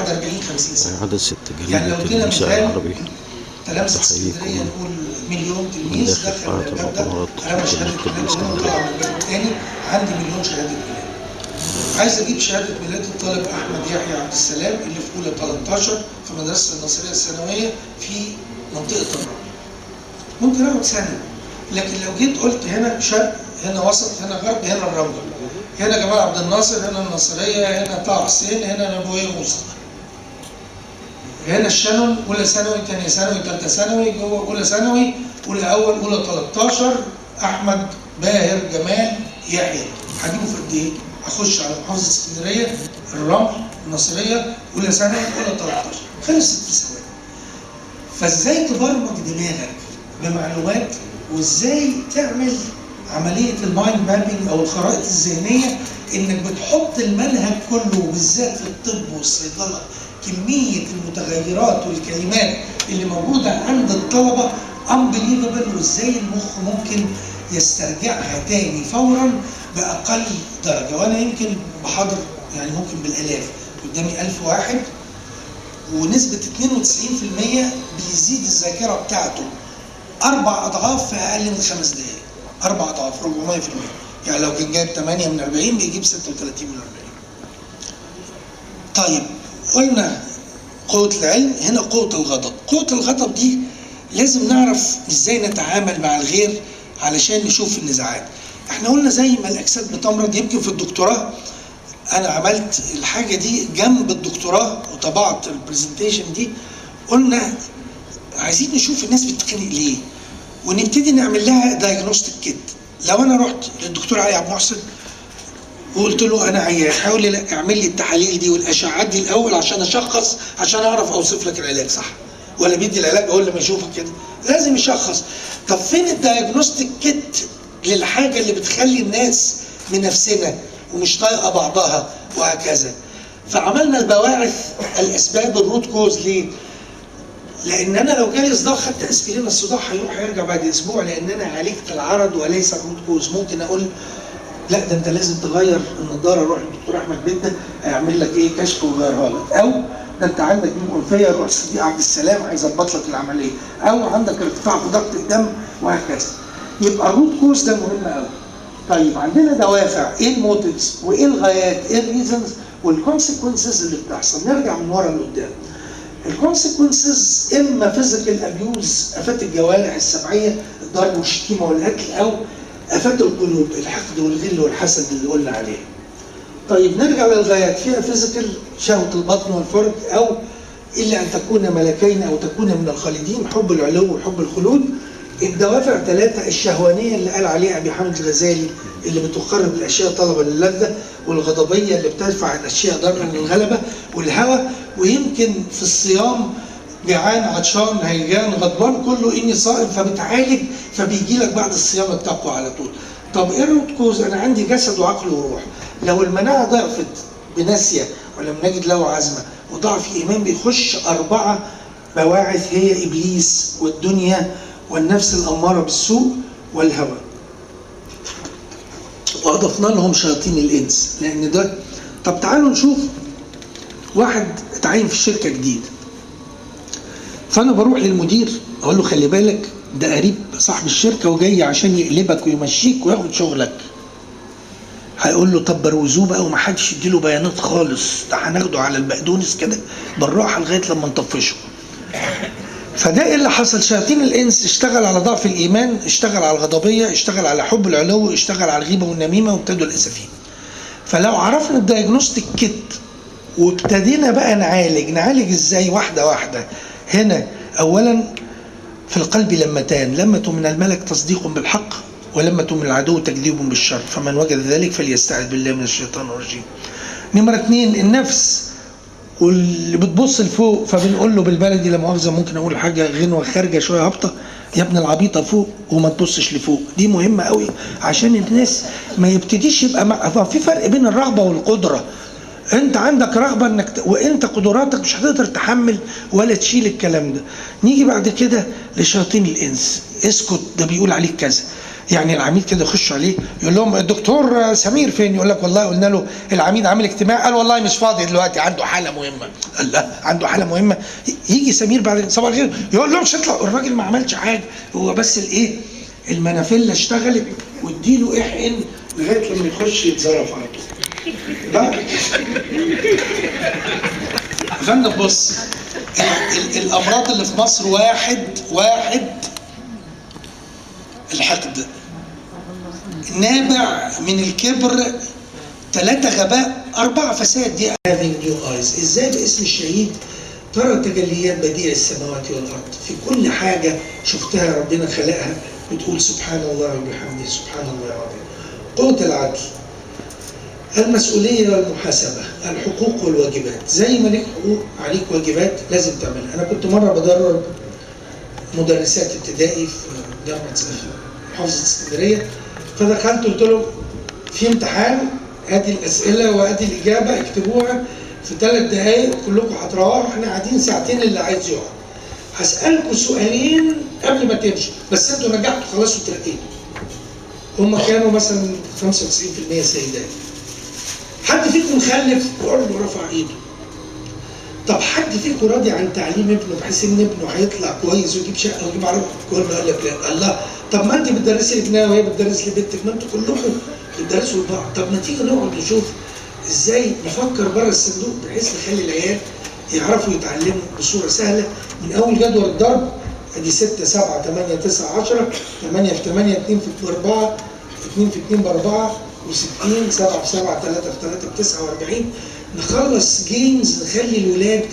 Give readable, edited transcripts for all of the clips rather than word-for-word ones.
بعد 40-50 سنه. حدث يعني لو التجريد ادينا النساء مثال العربي. تلامذة اسكندريه نقول مليون تلميذ دخل الباب ده رمى شهاده ميلاد هنا وطلع من الباب الثاني عندي مليون شهاده ميلاد. عايز اجيب شهاده ميلاد الطالب احمد يحيى عبد السلام اللي في اولى 13 في مدرسه الناصريه الثانويه في منطقه الرمل. ممكن اقعد سنه، لكن لو جيت قلت هنا شرق، هنا وسط، هنا غرب، هنا الرمل، هنا جمال عبد الناصر، هنا الناصريه، هنا طه حسين، هنا نبويه موسى، هنا الشانون اولى ثانوي، ثانيه ثانوي، ثالثه ثانوي، جوه اولى ثانوي، اولى اول، اولى 13 احمد باهر جمال يحيى. هجيبه في قد ايه؟ اخش على محافظه اسكندريه، الرمل، الناصريه، اولى ثانوي، اولى 13، خلصت في ثواني. فازاي تبرمج دماغك بمعلومات، وازاي تعمل عمليه المايند مابينج او الخرائط الذهنيه، انك بتحط المنهج كله وبالذات في الطب والصيدله كميه المتغيرات والكلمات اللي موجوده عند الطلبه unbelievable، وازاي المخ ممكن يسترجعها تاني فورا باقل درجه. وانا يمكن بحضر يعني ممكن بالالاف، قدامي 1000 واحد، ونسبه 92% بيزيد الذاكره بتاعته 4 أضعاف في اقل من 5 دقائق. 4 أضعاف 400%. يعني لو كان جايب 8 من 40 بيجيب 36 من 40. طيب قلنا قوة العلم، هنا قوة الغضب. قوة الغضب دي لازم نعرف ازاي نتعامل مع الغير علشان نشوف النزاعات. احنا قلنا زي ما الاجساد بتمرض، يمكن في الدكتوراه انا عملت الحاجة دي جنب الدكتوراه وطبعت البرزنتيشن دي. قلنا عايزين نشوف الناس بتتخانق ليه ونبتدي نعمل لها دايجنوستيك كيت. لو انا رحت للدكتور علي عبد المحسن وقلت له انا عيان، حاول لي اعمل لي التحاليل دي والاشعاعات دي الاول عشان اشخص، عشان اعرف اوصف لك العلاج صح ولا بيدي العلاج اول لما يشوفك كده لازم يشخص. طب فين الدايجنوستيك كيت للحاجه اللي بتخلي الناس من نفسنا ومش طايقه بعضها وهكذا؟ فعملنا البواعث، الاسباب، الروت كوز. ليه؟ لان انا لو جالي صداع خدت اسبرين، الصداع هيروح هيرجع بعد اسبوع لان انا عالجت العرض وليس الروت كوز. ممكن اقول لا ده انت لازم تغير النضاره، روح للدكتور احمد بنده هيعمل لك ايه كشف ويغيرها لك، او ده انت عندك جيوب انفيه روح صديق عبد السلام هيظبط لك العمليه، او عندك ارتفاع في ضغط الدم وهكذا. يبقى الروت كوز ده مهم قوي. طيب عندنا دوافع، ايه الموتيفز وايه الغايات، ايه الريزنز والكونسيكونسز اللي بتحصل. نرجع من ورا لقدام. الكونسيكونسز اما فيزيكال ابيوز، افات الجوارح السمعيه، الضرب والشتيمه والقتل، او افات القلوب، الحقد والغل والحسد اللي قلنا عليه. طيب نرجع للغايات. فيها فيزيكال، شهوه البطن والفرج، او الا ان تكون ملكين او تكون من الخالدين، حب العلو وحب الخلود. الدوافع 3 الشهوانيه اللي قال عليها ابي حامد الغزالي اللي بتقرب الاشياء طلبا للذه، والغضبيه اللي بتدفع الاشياء ضربا للغلبه، والهوى. ويمكن في الصيام جعان عطشان هيجان غضبان كله اني صائم، فبتعالج فبيجي لك بعد الصيام التقوى على طول. طب ايه الروت كوز؟ انا عندي جسد وعقل وروح. لو المناعه ضعفت بناسيه ولم نجد له عزمه وضعف ايمان، بيخش 4 بواعث هي ابليس والدنيا والنفس الاماره بالسوء والهوى. واضفنا لهم شياطين الانس لان ده. طب تعالوا نشوف واحد اتعين في الشركه جديد، فانا بروح للمدير اقول له خلي بالك ده قريب صاحب الشركه وجاي عشان يقلبك ويمشيك وياخد شغلك. هيقول له طب بروزوه بقى ومحدش يديله بيانات خالص، ده هناخده على البقدونس كده بالراحه لغايه لما نطفشه. فده ايه اللي حصل؟ شياطين الانس اشتغل على ضعف الايمان، اشتغل على الغضبيه، اشتغل على حب العلو، اشتغل على الغيبه والنميمه، وابتدوا الاسفين. فلو عرفنا الدايجنوستيك كيت وابتدينا بقى نعالج ازاي؟ واحده واحده. هنا اولا في القلب لمتان، لمة من الملك تصديق بالحق، ولمة من العدو تكذيب بالشر، فمن وجد ذلك فليستعذ بالله من الشيطان الرجيم. نمرة 2 النفس واللي بتبص لفوق، فبنقول له بالبلدي لا مؤاخذه ممكن اقول حاجه غنوه خارجه شويه هابطه، يا ابن العبيطه فوق وما تبصش لفوق. دي مهمه قوي عشان الناس ما يبتديش يبقى في فرق بين الرغبه والقدره. انت عندك رغبه انك وانت قدراتك مش هتقدر تحمل ولا تشيل الكلام ده. نيجي بعد كده لشياطين الانس، اسكت ده بيقول عليك كذا، يعني العميد كده يخش عليه يقول لهم الدكتور سمير فين؟ يقول لك والله قلنا له العميد عامل اجتماع، قال والله مش فاضي دلوقتي عنده حاله مهمه. قال لا عنده حاله مهمه. يجي سمير بعد صباح الخير يقول لهم مش هيطلع، الراجل ما عملش حاجه، هو بس الايه؟ المنافله اشتغلت واديله احقن لغايه لما يخش يتظرف على طول. لا يا فندم بص، الامراض اللي في مصر واحد الحقد، نابع من الكبر، 3 غباء، 4 فساد. دي having new eyes. ازاي باسم الشهيد ترى تجليات بديع السماوات والارض في كل حاجه شفتها ربنا خلقها بتقول سبحان الله وبحمده سبحان الله العظيم. قوة العدل، المسؤولية والمحاسبة، الحقوق والواجبات. زي ما ليك حقوق عليك واجبات لازم تعملها. أنا كنت مرة بدرب مدرسات ابتدائي في جامعة محافظة اسكندرية، فدخلت قلت لهم في امتحان، ادي الاسئله وادي الاجابه اكتبوها في 3 دقائق كلكم هتروحوا، احنا قاعدين ساعتين اللي عايز يقعد. هسالكم سؤالين قبل ما تمشوا، بس انتوا نجحتوا خلاص وترقيتوا. هم كانوا مثلا 95% سيدات. حد فيكم خلف؟ كله رفع ايده. طب حد فيكم راضي عن تعليم ابنه بحيث ان ابنه هيطلع كويس ويجيب شقه ويجيب عربيه؟ كله قال لك لا. الله، طب ما انت بتدرسي لابنها وهي بتدرس لبنتك، ما انتوا كلكم بتدرسوا لبعض. طب ما تيجي نقعد نشوف ازاي نفكر بره الصندوق بحيث نخلي العيال يعرفوا يتعلموا بصوره سهله من اول جدول الضرب. ادي 6 7 8 9 10، 8 في 8 2 في 4 2 في 2 ب4 و60، 7 في 7 3 في 3 ب 49. نخلص جيمز نخلي الولاد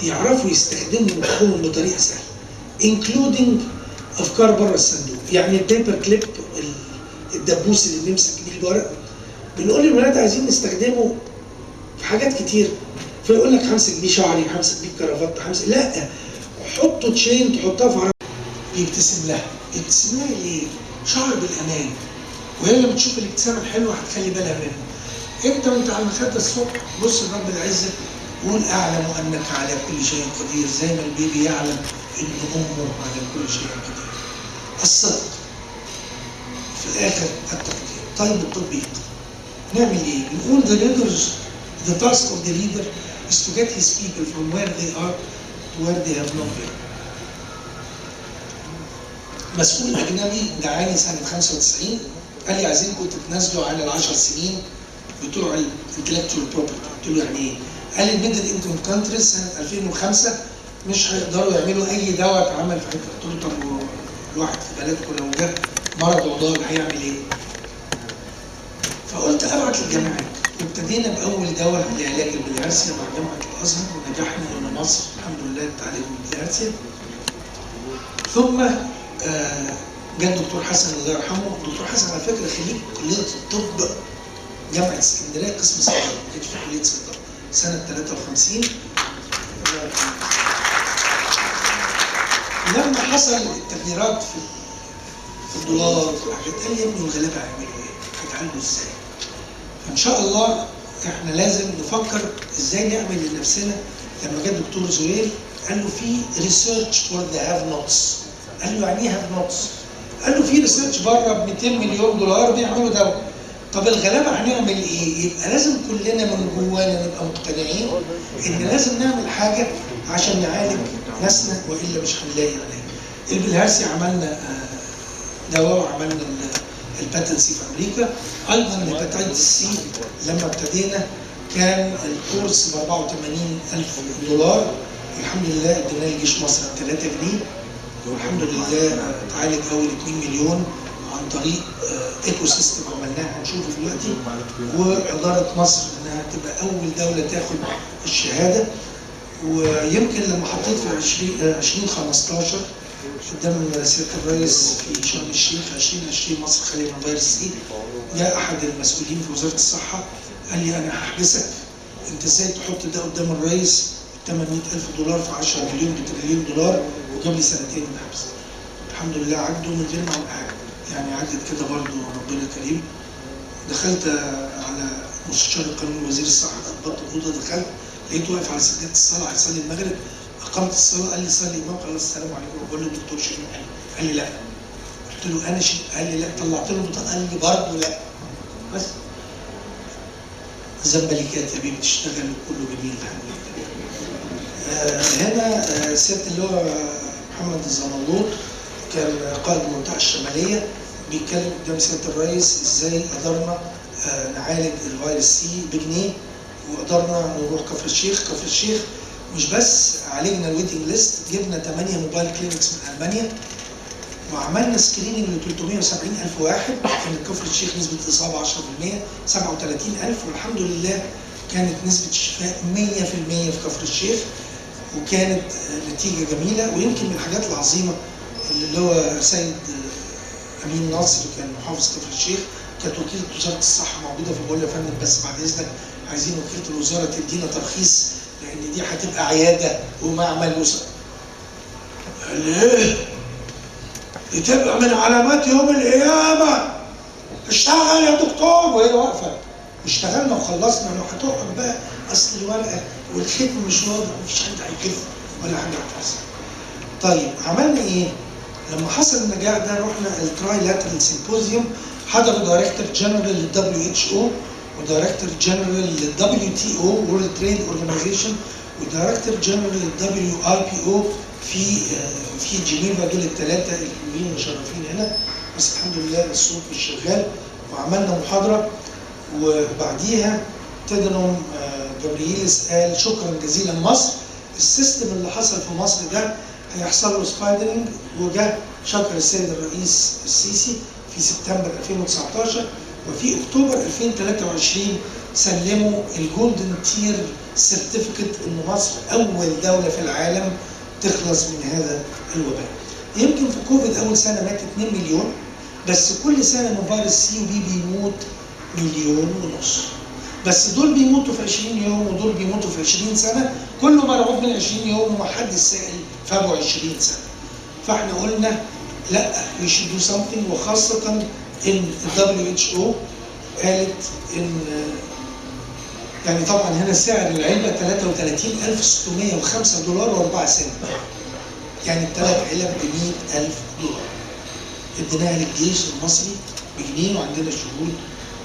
يعرفوا يستخدموا مخهم بطريقه سهله، انكلودنج افكار بره الصندوق. يعني البيبر كليب، الدبوس اللي بنمسك بيه الورق، بنقول للولاد عايزين نستخدمه في حاجات كتير، فيقول لك همسك بيه شعري، همسك بيه كرافات، همسك. لا، حطوا تشين تحطها في عربية يبتسم لها. يبتسم لها ليه؟ شعر بالامان، وهي لما تشوف الابتسامه الحلوه هتخلي بالها منه. انت وانت على المخده الصبح بص لرب العزه وقول اعلم انك على كل شيء قدير، زي ما البيبي يعلم ان امه على كل شيء قدير. الصدق في الاخر التقدير. طيب التطبيق نعمل ايه؟ بنقول the task of the leader is to get his people from where they are to where they have not been. مسؤول اجنبي دعاني سنه 95 قال لي عايزينكم تتنازلوا عن ال10 سنين بتوع الانتلكتوال بروبرتي. قلت له يعني ايه؟ قال لي الميدل انكم كانتريز سنه 2005 مش هيقدروا يعملوا اي دواء اتعمل في حته. قلت له طب الواحد في بلدكم لو جه مرض وضال هيعمل ايه؟ فقلت ابعت للجامعات، وابتدينا باول دواء لعلاج البلهارسيا مع جامعه الازهر، ونجحنا ان مصر الحمد لله تعالج البلهارسيا. ثم جاء الدكتور حسن الله يرحمه. الدكتور حسن على فكره خريج كليه الطب جامعه اسكندريه قسم صيدله، ما كانش في كليه صيدله سنه 53. لما حصل التغييرات في الدولار والحاجات، قال لي يا ابني الغلابه هيعملوا ايه؟ هيتعالجوا ازاي؟ فان شاء الله احنا لازم نفكر ازاي نعمل لنفسنا. لما جه الدكتور زهير قال له في ريسيرش فور ذا هاف نوتس. قال له يعني ايه هاف نوتس؟ قال له في ريسيرش بره ب 200 مليون دولار بيعملوا دواء. طب الغلابه هنعمل ايه؟ يبقى لازم كلنا من جوانا نبقى مقتنعين ان لازم نعمل حاجه عشان نعالج ناسنا، والا مش هنلاقي علاج. البلهارسيا عملنا دواء وعملنا الباتنسي في امريكا. ايضا الهيباتيتس سي لما ابتدينا كان الكورس ب 84,000 دولار. الحمد لله اديناه لجيش مصر ب 3 جنيه، والحمد لله اتعالج اول 2 مليون عن طريق ايكو سيستم عملناه هنشوفه دلوقتي. واداره مصر انها تبقى اول دوله تاخد الشهاده. ويمكن لما حطيت في 2015 قدام سياده الرئيس في شرم الشيخ 2020 مصر خاليه من فيروس سي، جاء احد المسؤولين في وزاره الصحه قال لي انا هحبسك، انت ازاي تحط ده قدام الرئيس 800,000 دولار في 10 مليون بتريليون دولار، وجاب لي 2 سنين من الحبس. الحمد لله عدوا من غير ما اعمل حاجه، يعني عدت كده برضه ربنا كريم. دخلت على مستشار القانون وزير الصحه، ضبط الاوضه، دخلت لقيته واقف على سجاده الصلاه هيصلي المغرب. اقامه الصلاه قال لي صلي امام، خلاص السلام عليكم. بقول له الدكتور شنو؟ قال لي لا. قلت له انا قال لي لا. طلعت له بطاقه قال لي برضه لا. بس زنبلكات يا بيبي تشتغل وكله جميل الحمد لله. هنا سياده اللي هو محمد الزملوط كان قائد المنطقه الشماليه بيتكلم قدام سياده الرئيس ازاي قدرنا نعالج الفيروس سي بجنيه، وقدرنا نروح كفر الشيخ. كفر الشيخ مش بس عالجنا الويتنج ليست، جبنا 8 موبايل كلينكس من المانيا وعملنا سكريننج ل 370,000 واحد. كانت كفر الشيخ نسبه الاصابه 10%، 37,000، والحمد لله كانت نسبه الشفاء 100% في كفر الشيخ، وكانت نتيجه جميله. ويمكن من الحاجات العظيمه اللي هو سيد امين ناصر كان محافظ كفر الشيخ، كانت وكيله وزاره الصحه موجوده، فبقول له يا فندم بس بعد اذنك عايزين وكيله الوزاره تدينا ترخيص لان دي هتبقى عياده ومعمل قال لي ايه؟ دي تبقى من علامات يوم القيامه. اشتغل يا دكتور. وهي واقفه. اشتغلنا وخلصنا. لو هتقعد بقى اصل الورقه والختم مش واضح مفيش حد هيكف ولا حاجه هتحصل. طيب عملنا ايه؟ لما حصل النجاح ده رحنا التراي لاترال سيمبوزيوم، حضر دايركتور جنرال للدبليو اتش او ودايركتور جنرال للدبليو تي او وورلد تريد اورجانيزيشن ودايركتور جنرال للدبليو اي بي او في جنيفا. دول الثلاثه اللي مشرفين هنا، بس الحمد لله الصوت مش شغال. وعملنا محاضره وبعديها تدنم جبريلس قال شكرا جزيلا مصر. السيستم اللي حصل في مصر ده هيحصل له سبايدرنج، وجاء شكر السيد الرئيس السيسي في سبتمبر 2019، وفي اكتوبر 2023 سلموا الجولدن تير سيرتيفيكت ان مصر اول دوله في العالم تخلص من هذا الوباء. يمكن في كوفيد اول سنه مات 2 مليون، بس كل سنه من فيروس سي وبي بيموت 1.5 مليون. بس دول بيموتوا في 20 يوم ودول بيموتوا في 20 سنه، كله مرعوب من 20 يوم وما حد سائل فابوا 20 سنه. فاحنا قلنا لا we should do something، وخاصه ان WHO قالت ان يعني طبعا هنا سعر العلبه 33,605 دولار و4 سنت، يعني الثلاث علب ب 100,000 دولار. اديناها للجيش المصري بجنيه، وعندنا شهود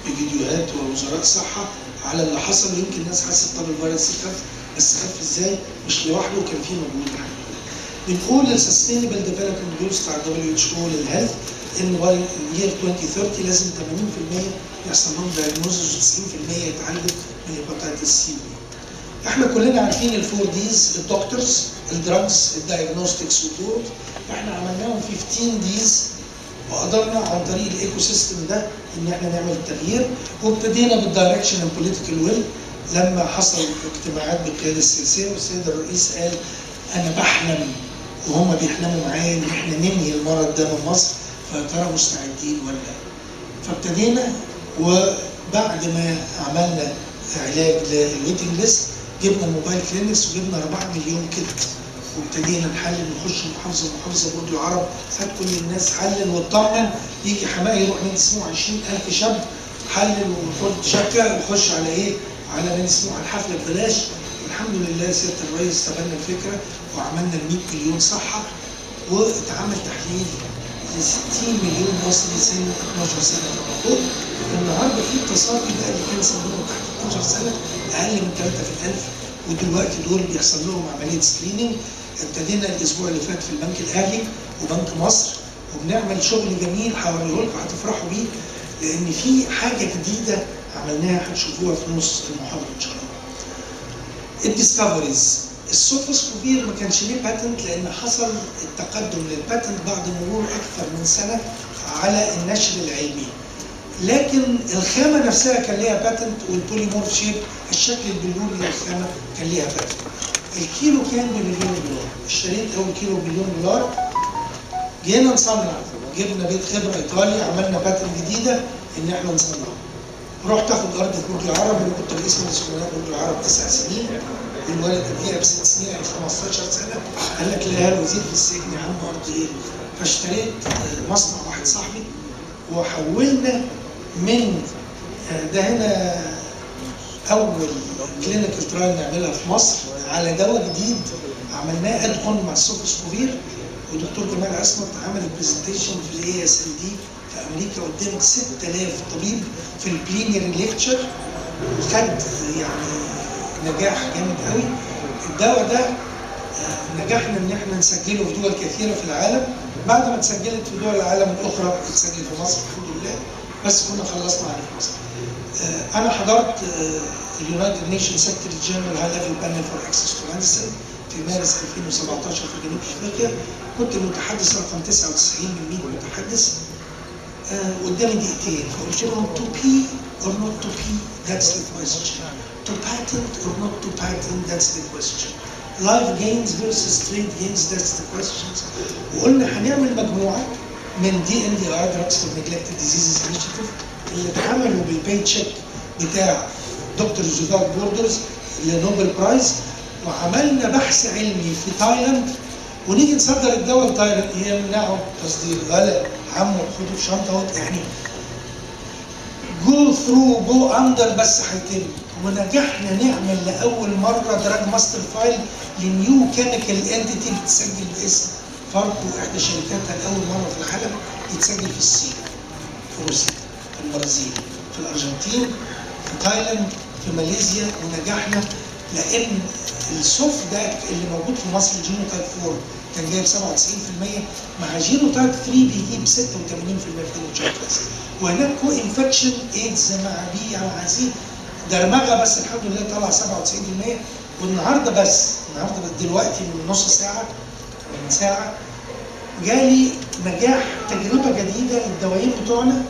بفيديوهات ووزراء صحه على اللي حصل. يمكن الناس حست طب الفيروس خف، بس خف ازاي؟ مش لوحده، كان في مجهود. بنقول للسستينبل ديفلوبمنت جولز بتاع الدبليو اتش او للهيلث ان باي يير 2030 لازم 80% يحصل لهم دايجنوزز و90% يتعالجوا من هيباتيتس سي. احنا كلنا عارفين الفور ديز، الدكتورز، الدراجز، الدايجنوستكس والدور. احنا عملناهم 15 ديز وقدرنا عن طريق الايكو سيستم ده ان احنا نعمل التغيير. وابتدينا بالدايركشن والبوليتيكال ويل لما حصل اجتماعات بقياده السياسيه، والسيد الرئيس قال انا بحلم وهم بيحلموا معايا ان احنا ننهي المرض ده من مصر، فيا ترى مستعدين ولا لا؟ فابتدينا، وبعد ما عملنا علاج للويتنج ليست جبنا موبايل كلينكس وجبنا 4 مليون كت، وابتدينا نحلل نخش محافظه محافظه. برج العرب خد كل الناس حلل واطمن، يجي حماقي يروح نادي سموحه 20,000 شاب حلل وخد شكه وخش على ايه؟ على نادي سموحه الحفله ببلاش. الحمد لله سياده الرئيس تبنى الفكره وعملنا ال 100 مليون صحه، واتعمل تحليل ل 60 مليون مصري سن 12 سنه فما فوق. النهارده في تصافي بقى اللي كان سنهم تحت 12 سنه اقل من 3 في الألف، ودلوقتي دول بيحصل لهم عمليه سكريننج. ابتدينا الاسبوع اللي فات في البنك الاهلي وبنك مصر، وبنعمل شغل جميل هوريه لكم هتفرحوا بيه، لان في حاجه جديده عملناها هتشوفوها في نص المحاضره ان شاء الله. الديسكفريز، السوفوسكوفير ما كانش ليه باتنت لان حصل التقدم للباتنت بعد مرور اكثر من سنه على النشر العلمي، لكن الخامه نفسها كان ليها باتنت، والبوليمورف شيب الشكل البلوري للخامه كان ليها باتنت. الكيلو كان ب1 مليون دولار، اشتريت اول كيلو ب1 مليون دولار. جينا نصنع، جبنا بيت خبره ايطالي، عملنا باتنت جديده ان احنا نصنعه. رحت اخد ارض في برج العرب، انا كنت رئيس مجلس امناء برج العرب 9 سنين، الولد قبليها ب6 سنين يعني 15 سنه. قال لك لا الوزير في السجن يا عم ارض ايه؟ فاشتريت مصنع واحد صاحبي، وحولنا من ده هنا اول كلينيكال ترايل نعملها في مصر على دواء جديد عملناه ادخن مع السوفوسكوفير، ودكتور جمال عصمت عمل برزنتيشن في الاي اس ال دي في امريكا قدام 6000 طبيب في البلينيري ليكتشر، وخد يعني نجاح جامد قوي. الدواء ده نجحنا ان احنا نسجله في دول كثيره في العالم. بعد ما اتسجلت في دول العالم الاخرى اتسجل في مصر الحمد لله، بس كنا خلصنا عليه في مصر. انا حضرت اليونايتد نيشن سكرتري جنرال هاي ليفل بانل فور اكسس تو ميديسن في مارس 2017 في جنوب افريقيا. كنت المتحدث رقم 99 من 100 متحدث. قدامي دقيقتين فقلت لهم to pee or not to pee that's the question. To patent or not to patent that's the question. Life gains versus trade gains that's the question. وقلنا هنعمل مجموعه من DNDi Drugs for Neglected Diseases Initiative اللي اتعملوا بالباي تشيك بتاع دكتور جودار بوردرز لنوبل برايز، وعملنا بحث علمي في تايلاند، ونيجي نصدر الدواء لتايلاند يمنعوا تصدير. غلا عمو خدوا في شنطه يعني جو ثرو جو اندر بس هيتم. ونجحنا نعمل لاول مره دراج ماستر فايل لنيو كيميكال انتيتي بتسجل باسم فاركو، احدى شركاتها لاول مره في العالم يتسجل في الصين، في روسيا، في البرازيل، في الارجنتين، في تايلاند، في ماليزيا. ونجحنا لان السوف ده اللي موجود في مصر جينوتايب 4 كان جايب 97%، مع جينوتايب 3 بيجيب 86% في الفينوتشارتس. وهناك كو انفكشن ايدز مع بي مع سي درمغه، بس الحمد لله طلع 97%. والنهارده بس دلوقتي من نص ساعه من ساعه جالي نجاح تجربه جديده للدوايين بتوعنا.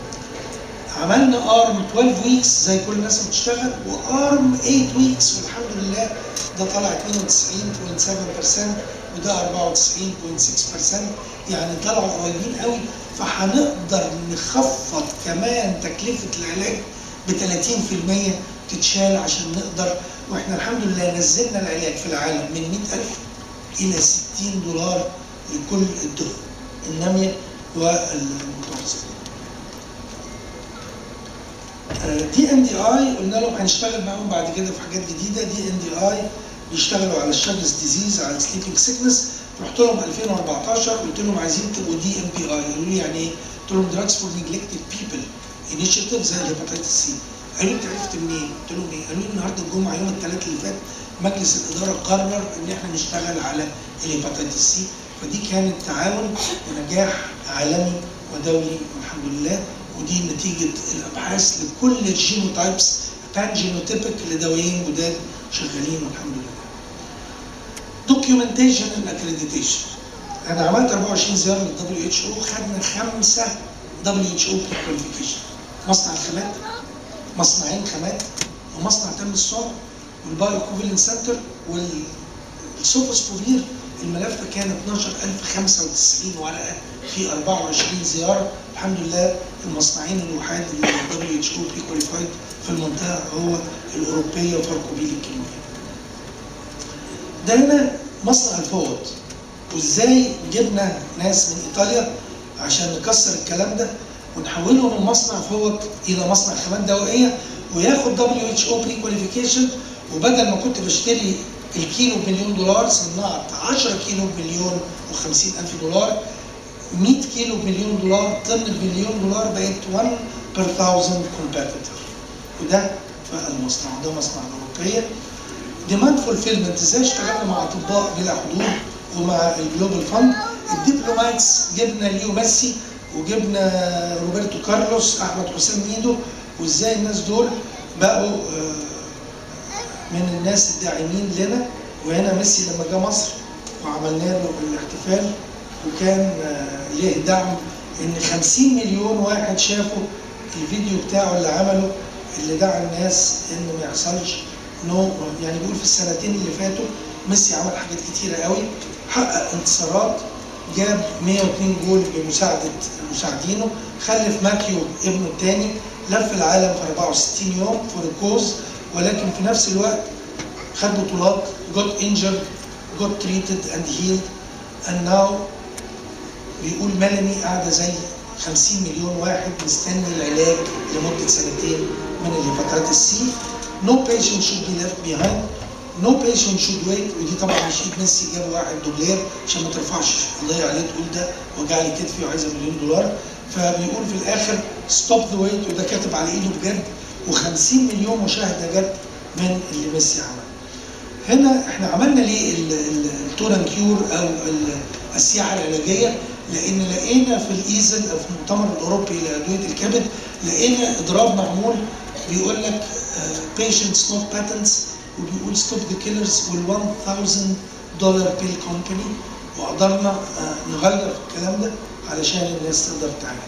عملنا ارم 12 ويكس زي كل الناس اللي بتشتغل، وارم 8 ويكس، والحمد لله ده طلع 92.7% وده 94.6%، يعني طلعوا قريبين قوي. فهنقدر نخفض كمان تكلفه العلاج ب 30% تتشال عشان نقدر. واحنا الحمد لله نزلنا العلاج في العالم من 100,000 الى $60 لكل الدول الناميه والمتوسطه. DNDi قلنا لهم هنشتغل معاهم بعد كده في حاجات جديده. DNDi بيشتغلوا على الشاجز ديزيز، على السليبنج سيكنس. رحت لهم 2014 قلت لهم عايزين تبقوا DMPI. قالوا لي يعني ايه؟ قلت لهم دراجز فور نيجلكتد بيبل انيشيتيف زي الهيباتيتس سي. قالوا لي انت عرفت منين؟ قلت لهم ايه؟ قالوا لي النهارده الجمعه يوم الثلاث اللي فات مجلس الاداره قرر ان احنا نشتغل على الهيباتيتس سي. فدي كانت تعاون ونجاح عالمي ودولي والحمد لله. ودي نتيجه الابحاث لكل الجينوتايبس بان جينوتيبك لدوايين جداد شغالين والحمد لله. دوكيومنتيشن اند اكريديتيشن. انا عملت 24 زياره للدبليو اتش او، خدنا 5 دبليو اتش او كواليفيكيشن. مصنع الخامات، مصنعين خامات، ومصنع تم الصنع، والبايو كوفيلنت سنتر، والسوفوسبوفير. الملف كان 12095 ورقه في 24 زياره. الحمد لله المصنعين الوحيد اللي الدبليو اتش او بري كواليفايد في المنطقه هو الاوروبيه وفاركوبيل الكيميائيه. ده هنا مصنع الفوط، وازاي جبنا ناس من ايطاليا عشان نكسر الكلام ده ونحوله من مصنع فوط الى مصنع خامات دوائيه وياخد WHO بري كواليفيكيشن. وبدل ما كنت بشتري الكيلو ب$1,000,000 صنعت 10 كيلو ب$1,050,000، 100 كيلو ب$1,000,000، طن ب$1,000,000، بقت 1 per 1000 كومبيتيتور. وده في المصنع، ده مصنع الاوروبيه. ديماند فولفيلمنت، ازاي اشتغلنا مع اطباء بلا حدود ومع الجلوبال فاند. الدبلوماتس جبنا ليو ميسي وجبنا روبرتو كارلوس، احمد حسام ميدو، وازاي الناس دول بقوا من الناس الداعمين لنا. وهنا ميسي لما جه مصر وعملنا له الاحتفال وكان ليه دعم ان 50 مليون واحد شافوا الفيديو بتاعه اللي عمله، اللي دعا الناس انه ما يحصلش يعني بيقول في السنتين اللي فاتوا ميسي عمل حاجات كتيره قوي، حقق انتصارات، جاب 102 جول بمساعده مساعدينه، خلف ماتيو ابنه الثاني، لف العالم في 64 يوم فور كوز، ولكن في نفس الوقت خد بطولات، got injured, got treated and healed, and now بيقول ميلاني قاعده زي 50 مليون واحد مستني العلاج لمده سنتين من الهيباتيتس سي. No patient should be left behind. نو بيشنت شود ويت، ودي طبعا مش ايد ميسي جاب واحد دوبلير عشان ما ترفعش قضيه عليه تقول ده وجع لي كتفي وعايزه $1,000,000. فبيقول في الاخر ستوب ذا ويت، وده كاتب على ايده بجد، و50 مليون مشاهده جت من اللي ميسي عمله. هنا احنا عملنا ليه التورن كيور او السياحه العلاجيه؟ لان لقينا في الايزل او في المؤتمر الاوروبي لادويه الكبد لقينا اضراب معمول بيقول لك patients not patents، وبيقول ستوب ذا كيلرز وال $1,000 بيل كومباني، وقدرنا نغير في الكلام ده علشان الناس تقدر تعمل.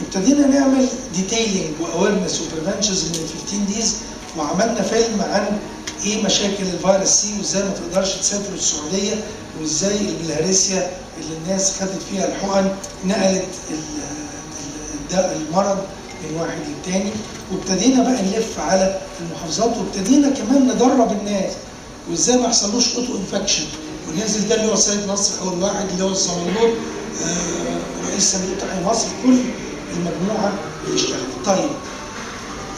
ابتدينا نعمل ديتيلينج واويرنس وبريفنشنز من 15 دايز، وعملنا فيلم عن ايه مشاكل الفيروس سي وازاي ما تقدرش تسافر السعوديه، وازاي البلهارسيا اللي الناس خدت فيها الحقن نقلت المرض من واحد للتاني. وابتدينا بقى نلف على المحافظات، وابتدينا كمان ندرب الناس وازاي ما يحصلوش اوتو انفكشن. وننزل ده اللي هو سيد نصر اول واحد، اللي هو الصملوط رئيس صندوق تحيا مصر، كل المجموعه اللي اشتغلت. طيب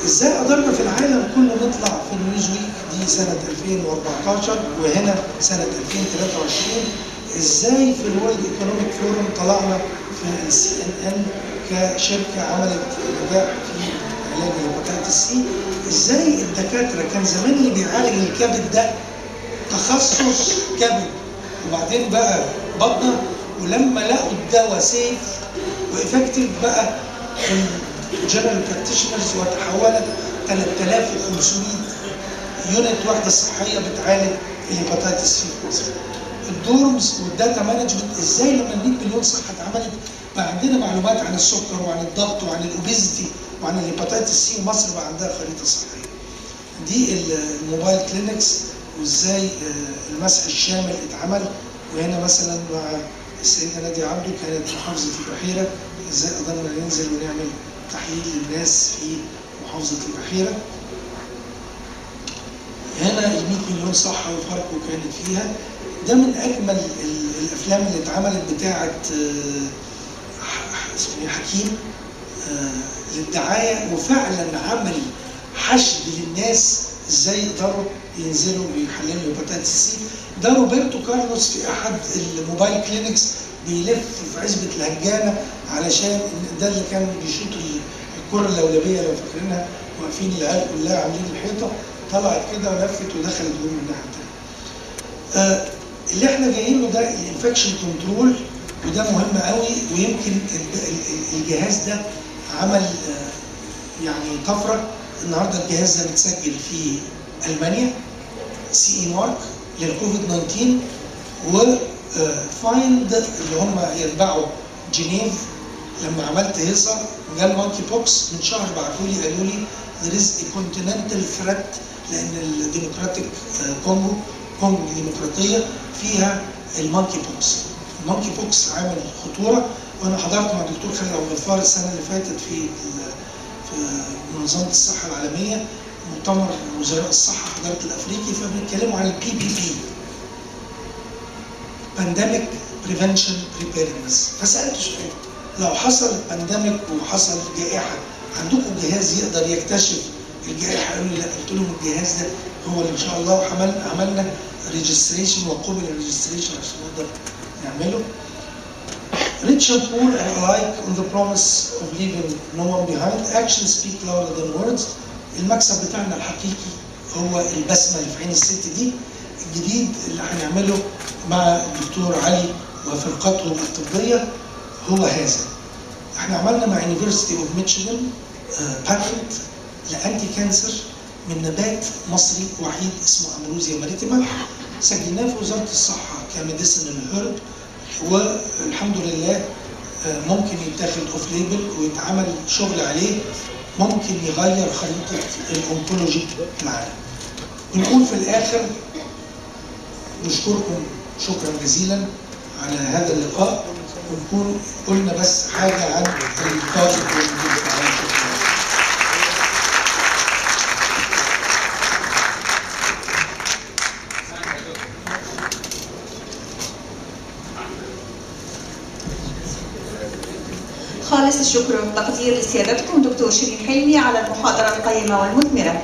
ازاي قدرنا في العالم كله نطلع في النيوزويك دي سنه 2014 وهنا سنه 2023؟ ازاي في الورلد ايكونوميك فورم طلعنا في CNN كشركه عملت نجاح في علاج الهيباتيتس سي؟ ازاي الدكاتره كان زمان اللي بيعالج الكبد ده تخصص كبد وبعدين بقى بطنه، ولما لقوا الدواء سيف وافكتيف بقى الجنرال براكتيشنرز وتحولت 3500 يونت وحده صحيه بتعالج الهيباتيتس سي في مصر. الدورمز والداتا مانجمنت، ازاي لما 100 مليون صحه اتعملت بقى عندنا معلومات عن السكر وعن الضغط وعن الاوبيزيتي وعن الهيباتيتس سي، ومصر بقى عندها خريطه صحيه. دي الموبايل كلينكس وازاي المسح الشامل اتعمل. وهنا مثلا مع السيده ناديه عبده كانت محافظه البحيره، ازاي قدرنا ننزل ونعمل تحليل للناس في محافظه البحيره. هنا ال 100 مليون صحه وفاركو كانت فيها. ده من اجمل الافلام اللي اتعملت بتاعه اسمه حكيم للدعايه، وفعلا عمل حشد للناس ازاي يقدروا ينزلوا ويحللوا الهيباتيتس سي. ده روبرتو كارلوس في احد الموبايل كلينكس بيلف في عزبه الهجانه، علشان ده اللي كان بيشوط الكره اللولبيه لو فاكرينها، واقفين العيال كلها عاملين الحيطه، طلعت كده ولفت ودخلت جوه من الناحيه الثانيه. اللي احنا جايين له ده الانفكشن كنترول، وده مهم قوي. ويمكن الجهاز ده عمل يعني طفره. النهارده الجهاز ده متسجل في المانيا CE مارك للكوفيد 19، وفايند اللي هم يتبعوا جنيف. لما عملت هيصه جال مونكي بوكس من شهر بعتوا لي قالوا لي there is a continental threat، لان الديمقراطيك كونغو الديمقراطيه فيها المونكي بوكس. المونكي بوكس عامل خطوره، وانا حضرت مع الدكتور خالد عبد الغفار السنه اللي فاتت في منظمه الصحه العالميه مؤتمر وزراء الصحه، حضرت الافريقي، فبيتكلموا عن الPPP Pandemic Prevention Preparedness. فسالت سؤال، لو حصل بانديميك وحصل جائحه عندكم جهاز يقدر يكتشف الجائحه؟ قالوا لي لا. قلت لهم الجهاز ده هو اللي ان شاء الله عملنا ريجستريشن وقبل الريجستريشن عشان نقدر نعمله. Rich and poor are alike on the promise of leaving no one behind. Actions speak louder than words. المكسب بتاعنا الحقيقي هو البسمه اللي في عين الست دي. الجديد اللي هنعمله مع الدكتور علي وفرقته الطبيه هو هذا. احنا عملنا مع University of Michigan باتنت لانتي كانسر من نبات مصري وحيد اسمه امروزيا ماريتيما، سجلناه في وزاره الصحه كميديسينال هيرب، والحمد لله ممكن يتاخد اوف ليبل ويتعمل شغل عليه، ممكن يغير خريطه الأونكولوجي في العالم. بنقول في الاخر نشكركم شكرا جزيلا على هذا اللقاء، ونكون قلنا بس حاجه عن اللقاء خالص الشكر والتقدير لسيادتكم دكتور شيرين حلمي على المحاضرة القيمة والمثمرة.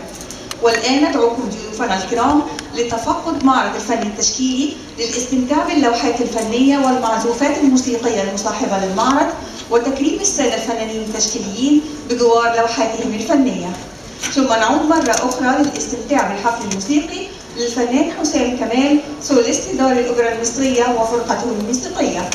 والآن ندعوكم ضيوفنا الكرام لتفقد معرض الفن التشكيلي للاستمتاع باللوحات الفنية والمعزوفات الموسيقية المصاحبة للمعرض وتكريم السادة الفنانين التشكيليين بجوار لوحاتهم الفنية. ثم نعود مرة أخرى للاستمتاع بالحفل الموسيقي للفنان حسام كمال سوليست دار الأوبرا المصرية وفرقته الموسيقية.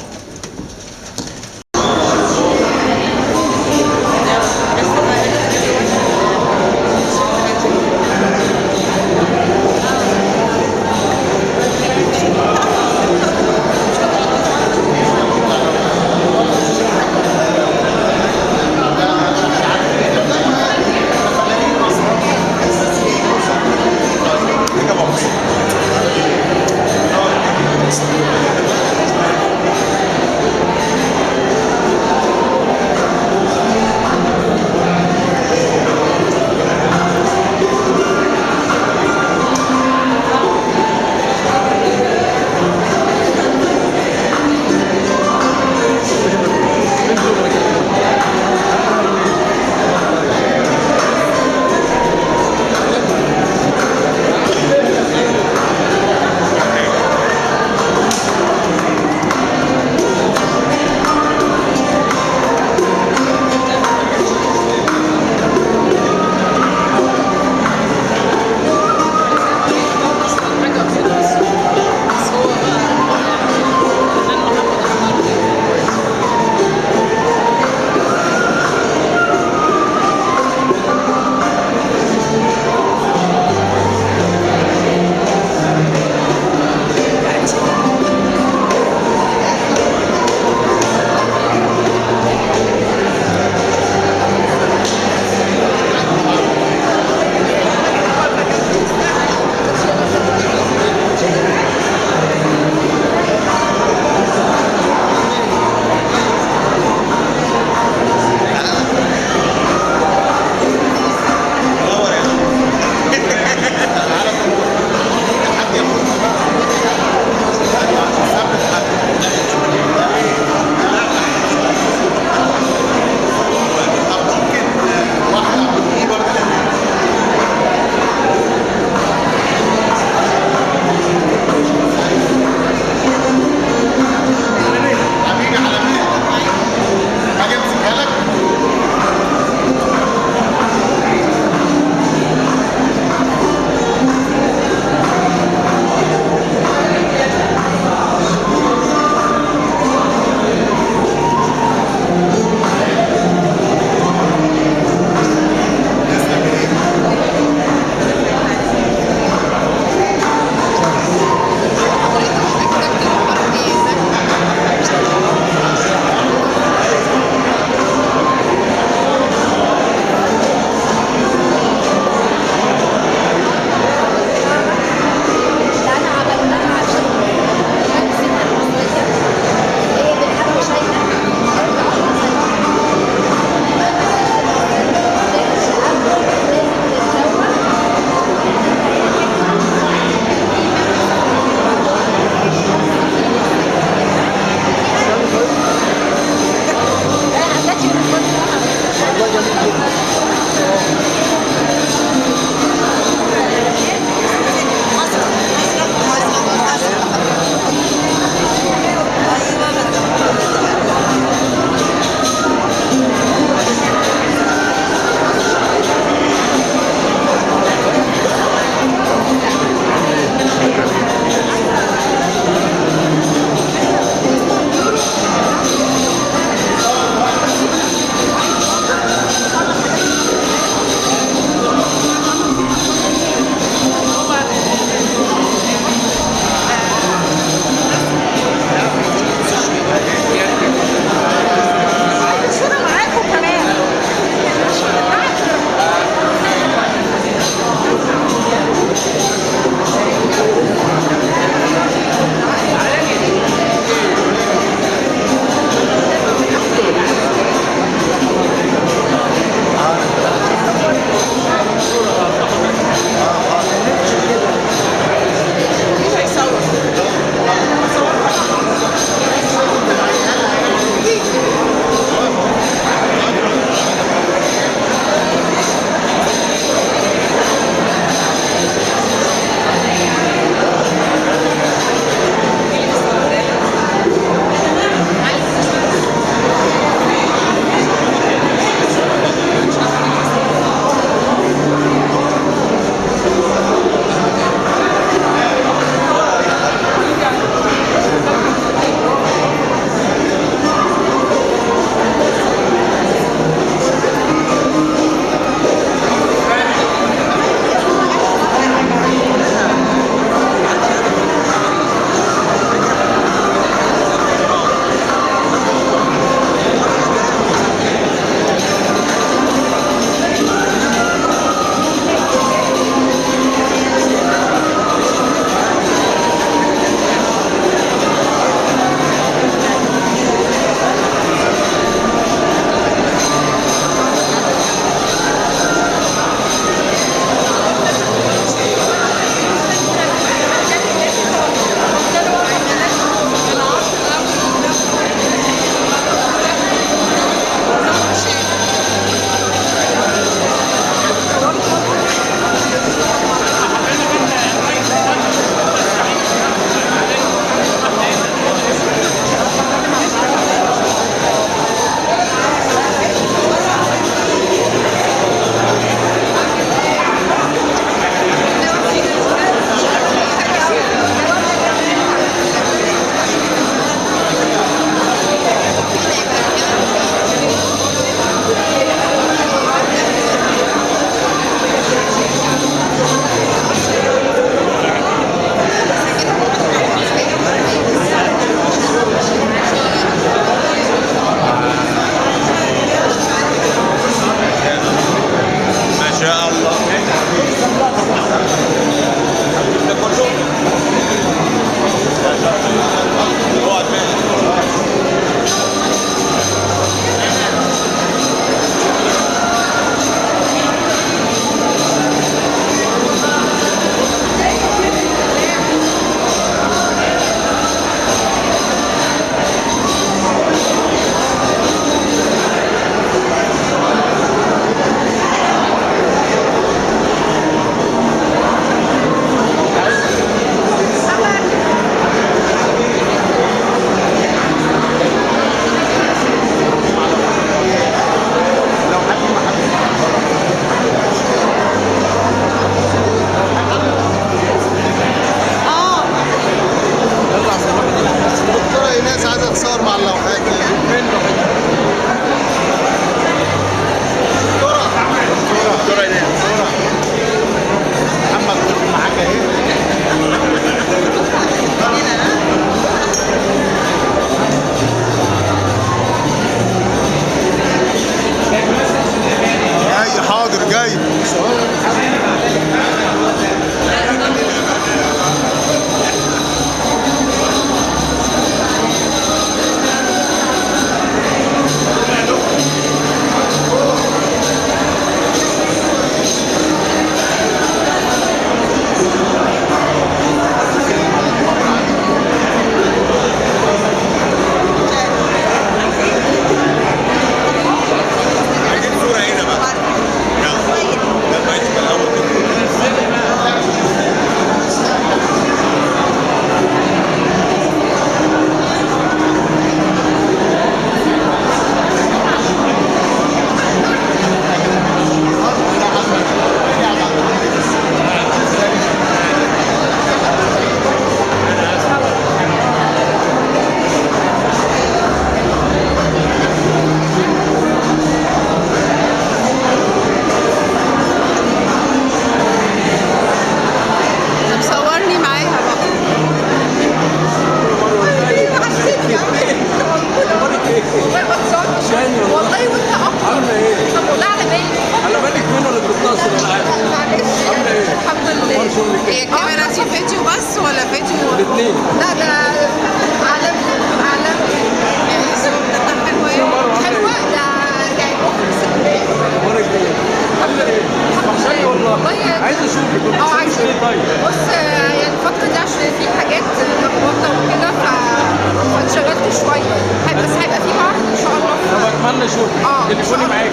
تليفوني معاك.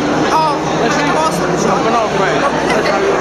هنتواصل ان شاء الله. ربنا يوفقك. ربنا يخليك.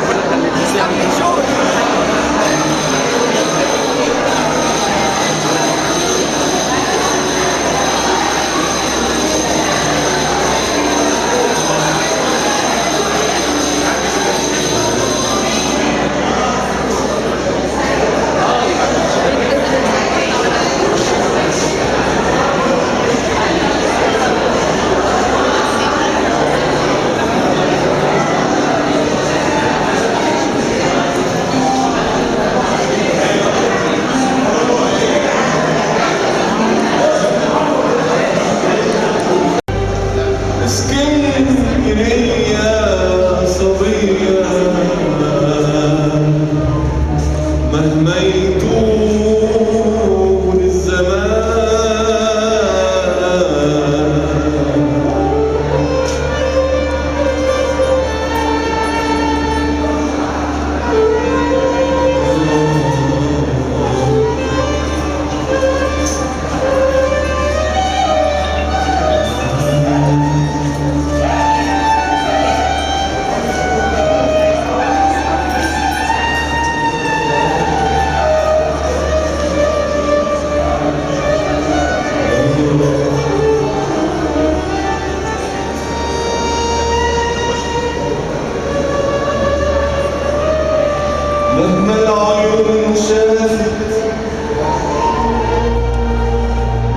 مهما العيون شافت،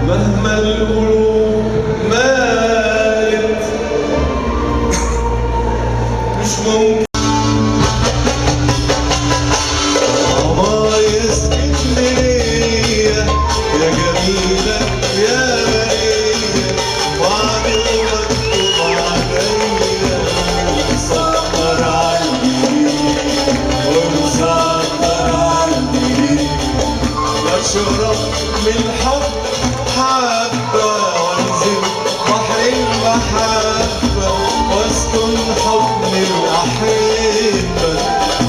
مهما القلوب مالت، مش ممكن عمار يا اسكندرية يا جميلة يا مائية، وعد ومكتوب عليا مسطر عالجبين ومسطر عالجبين، بشرب من الحب حبة وانزل بحر المحبة واسكن حضن الأحبة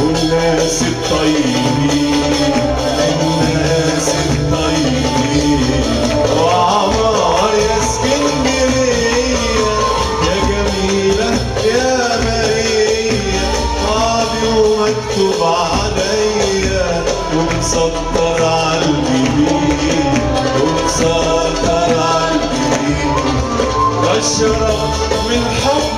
والناس الطيبين، الناس الطيبين. وعمار يا اسكندرية يا جميلة يا مائية، وعدي ومكتوب عليا ومسطر عالجبين ومسطر عالجبين، بشرب من حب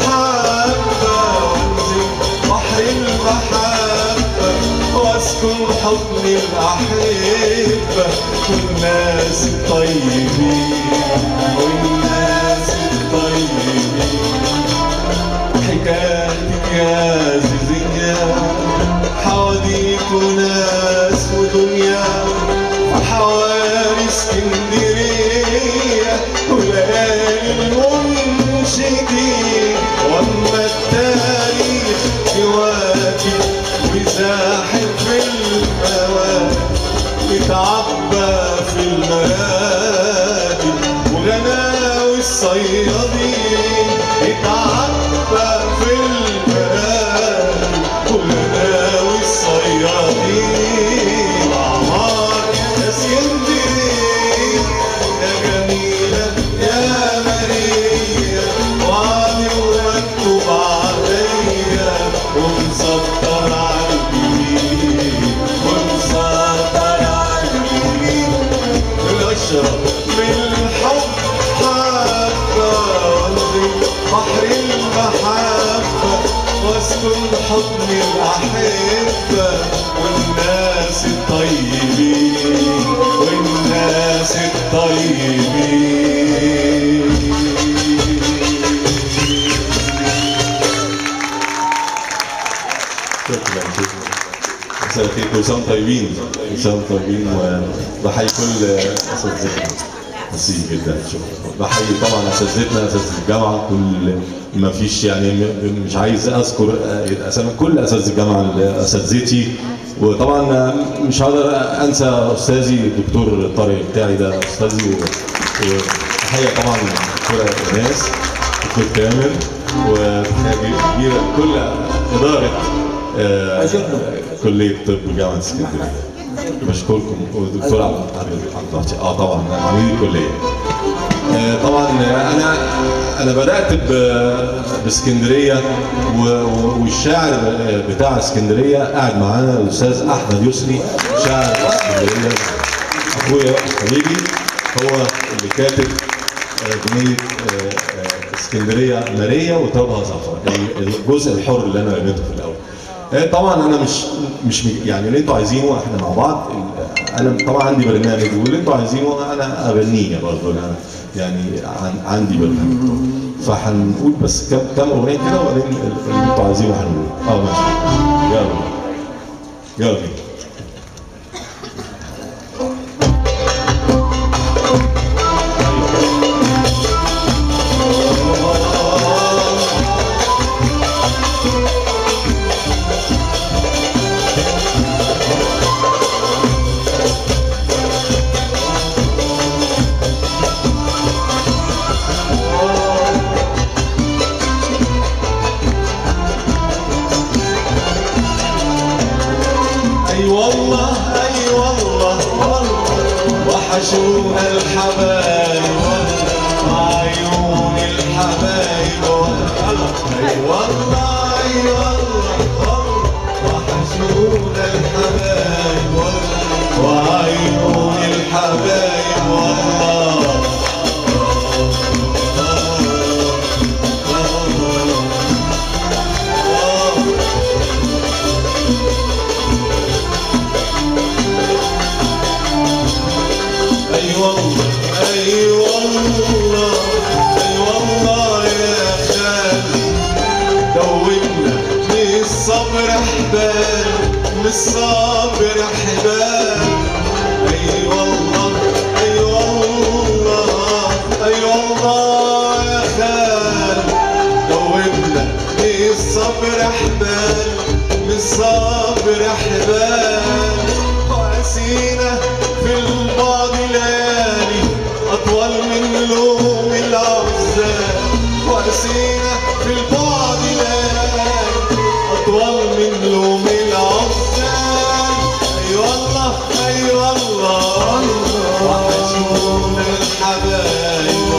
حبة وانزل بحر المحبة واسكن حضن الأحبة والناس الطيبين، والناس الطيبين. حكايتك يا زيزية حواديت وناس ودنيا وحواري اسكندرية وليالي المنشدين، واما التاريخ يواكب ويزاحم في المواكب يتعبى في المراكب وغناوي الصيادين، يتعبى في المراكب وغناوي الصيادين. وعمار يا اسكندرية يا جميلة يا ماريا، وعدي ومكتوب عليا ومسطر عالجبين ومسطر عالجبين، اشرب من الحب حبة وانزل بحر المحبة واسكن حضن الأحبة والناس الطيبين، والناس الطيبين. شكرا شكرا. مساء الخير، كل سنة طيبين، كل سنة طيبين، وبحيي كل أساتذتنا. ميرسي جدا، شكرا. بحيي طبعا أساتذتنا، أساتذة الجامعة، كل ما فيش يعني مش عايز أذكر أسامي كل أساتذة الجامعة أساتذتي، وطبعا مش هقدر أنسى أستاذي الدكتور طارق بتاعي ده أستاذي، وتحية طبعا دكتورة إيناس، دكتور كامل، وتحية كبيرة كل إدارة كلية طب جامعة اسكندرية. بشكركم. ودكتور عبد العاطي طبعا عميد الكلية. طبعا انا بدات باسكندريه والشاعر بتاع اسكندريه قاعد معانا الاستاذ احمد يسري، شاعر اسكندريه، اخويا حبيبي، هو اللي كاتب اغنيه اسكندريه ماريه وترابها زعفر، الجزء الحر اللي انا رميته في الاول. طبعا انا مش يعني اللي انتوا عايزينه احنا مع بعض، انا طبعا عندي برنامج واللي انتوا عايزينه انا اغنيه برضه، انا يعني عندي برنامج، فهنقول بس كام اغنيه كده وبعدين اللي انتوا عايزينه هنقول. ماشي، يلا بينا. وحشونا الحبايب وعيون الحبايب، اي والله اي والله وحشونا الحبايب وعيون الحبايب والله. اي والله اي والله اي والله يا خالي، دوبنا من الصبر حبال، من الصبر حبال. اي والله اي والله اي والله يا خالي، دوبنا من الصبر حبال، من الصبر حبال. وقاسينا في البعد ليالي أطول من لوم العزال، وقاسينا في البعد ليالي أطول من لوم العزال. أي والله أي والله وحشونا الحبايب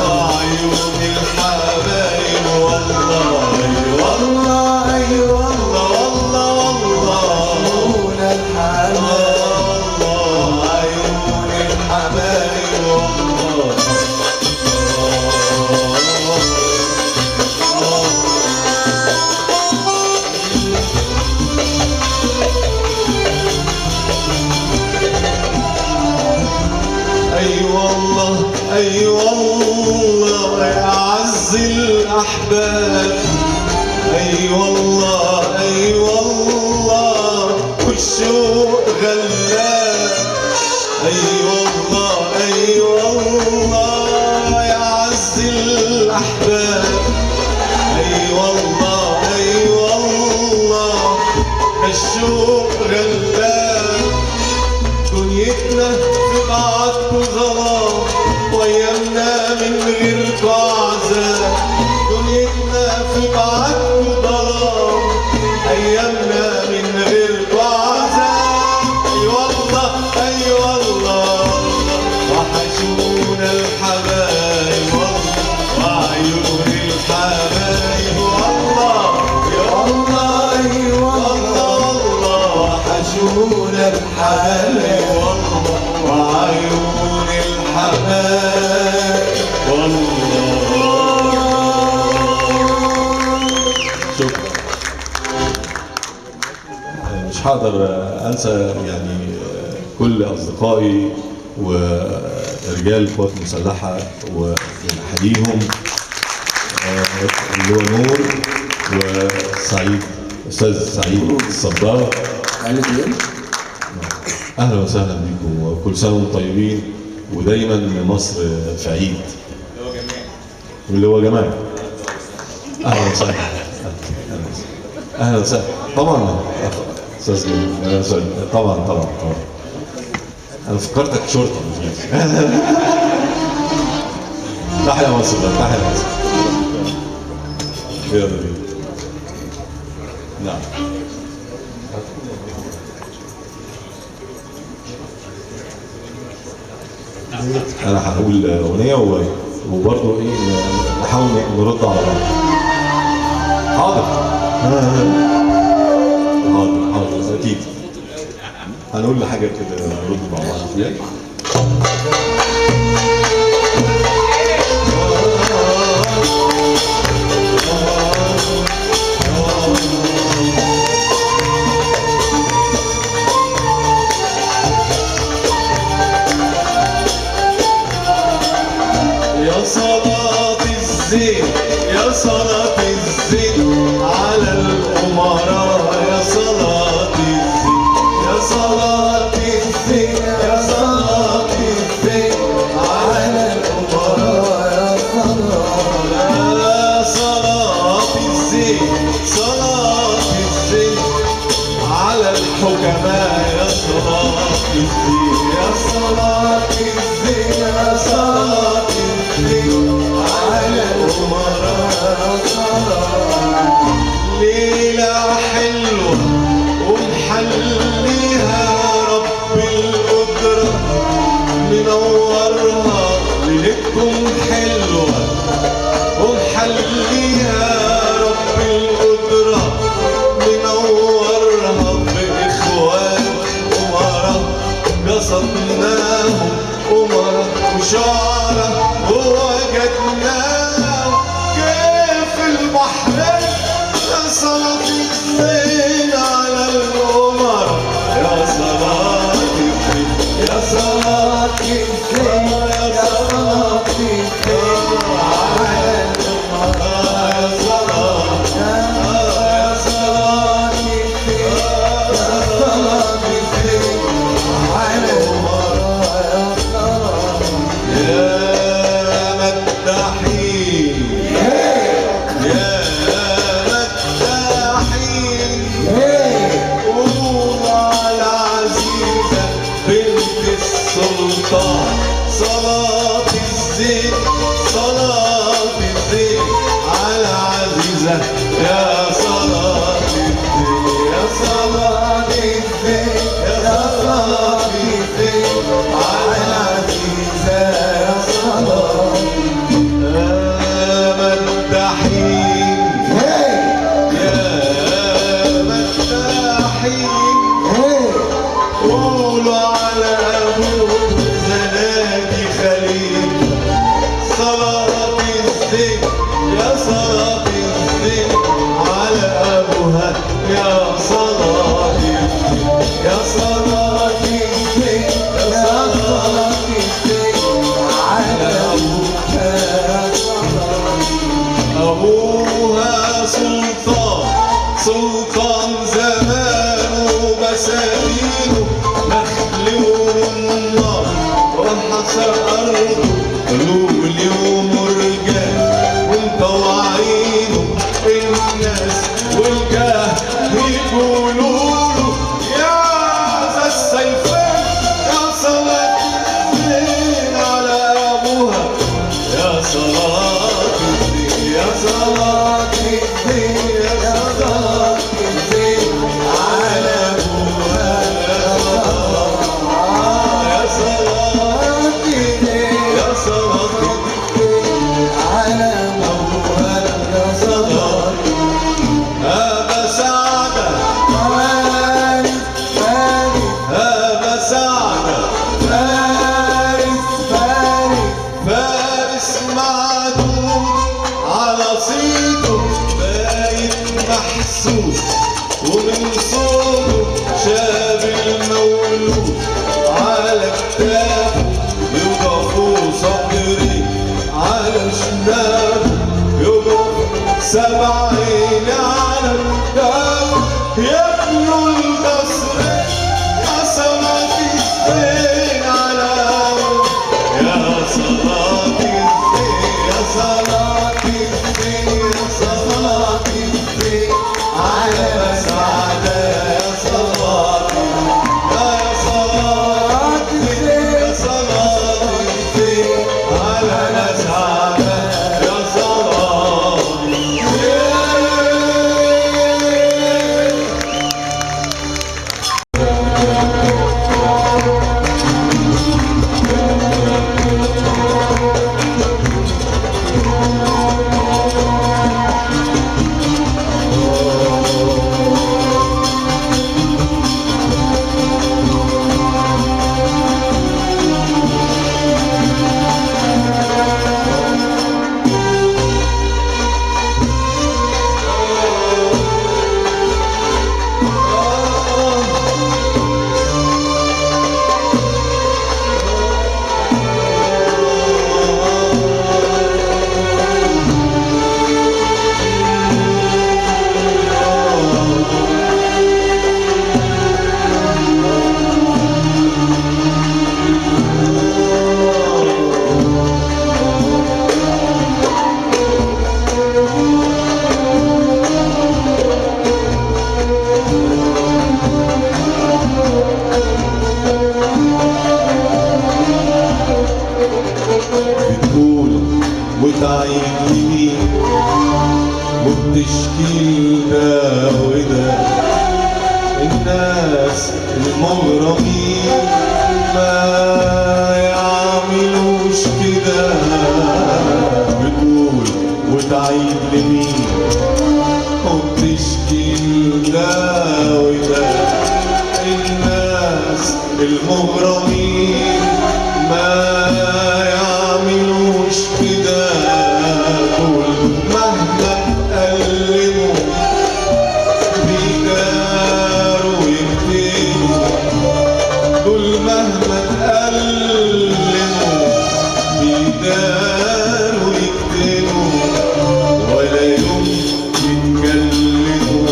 وعيون الحبايب والله. أي والله أي والله والله والله الحبايب عيون الحبايب والله. اي والله اي والله يا اعز الاحباب، اي والله اي والله والشوق غلاب. اي والله اي والله يا اعز الاحباب، اي والله اي والله الشوق غلاب. دنيتنا في بعض ظلام وايامنا من غيركم عذاب، دنيتنا في بعض ظلام ايامنا من غيركم عذاب. اي والله اي والله وحشونا الحبايب وعيون الحبايب والله. يا والله اي والله وحشونا الحبايب وعيون الحبايب والله. شكرا. مش هقدر انسى يعني كل اصدقائي ورجال القوات المسلحه ونحييهم، اللي هو نور وسعيد، استاذ سعيد الصدار. اهلا وسهلا بكم وكل سنه وانتم طيبين، ودايما مصر في عيد. واللي هو جمال. اهلا وسهلا. اهلا وسهلا. طبعا استاذ جمال، طبعا انا فكرتك شرطه مش جيش. تحيا مصر، تحيا مصر. يلا بينا. نعم. انا هقول اغنيه وبرضه ايه نحاول نرد على بعض. حاضر حاضر حاضر اكيد هنقول حاجه كده نرد مع بعض فيها. يا صلاة الزين يا صلاة الزين على الأمراء يا صلاة الزين يا صلاة الزين يا صلاة الزين على الأمراء يا صلاة الزين صلاة الزين على الحكماء يا صلاة الزين يا صلاة الزين يا صلاة على الأمراء ليلة حلوة ومحليها رب القدرة منورها ليلتكم حلوة ومحليها رب القدرة منورها بإخوان أمراء قصدناهم أمراء وشعراء ووجدناه كيف البحر يا صلاة الزين على الأمراء يا صلاة الزين يا صلاة الزين يا صلاة الزين على الأمراء يا صلاة يا صلاة الزين يا صلاة الزين على الأمراء يا مداحين يا مداحين قولوا على عزيزة بنت السلطان صلاة الزين صلاة الزين على عزيزة يا صلاة الزين يا صلاة الزين يا صلاة الزين على عزيزة يا صلاة يا مداحين يا مداحين قولوا على أبوه زنادي خليل صلاة الزين يا صلاة الزين على أبوها يا صلاة الزين يا صلاة الزين يا صلاة الزين على أبوها يا صلاة أبوها سلطان سلطان زمانه بساتينه نخل ورمان وحصى أرضه لولي ومرجان ومطوعينه الناس والجاه يقولوا له يا ذا السيفين يا صلاة الزين على أبوها يا صلاة الدين يا صلاة الدين يا صلاة الدين على أبوها يا صلاة الدين يا صلاة الدين على أبوها يا صلاة أبا سعدة فارس فارس أبا سعدة فارس فارس فارس معدود على صيته بايت محسوس ومن صوته شاب المولود على كتافه يضعفوا صبري على شنابه يضعف 70 على كتافه يبنوا القصر يا صلاة الزين على يا صلاة الزين يا صلاة الزين يا صلاة الزين على سعادة يا صلاة يا صلاة الزين يا صلاة الزين على سعادة يا صلاة وتعيد لمين وبتشكي ده وده. الناس المغرمين ما يعملوش كده، بتقول وتعيد لمين وبتشكي ده وده. الناس المغرمين ما يعملوش كده، دول مهما تقلبوا بيداروا ويكتبوا، دول مهما تقلبوا بيداروا ويكتبوا، ولا يوم يتكلموا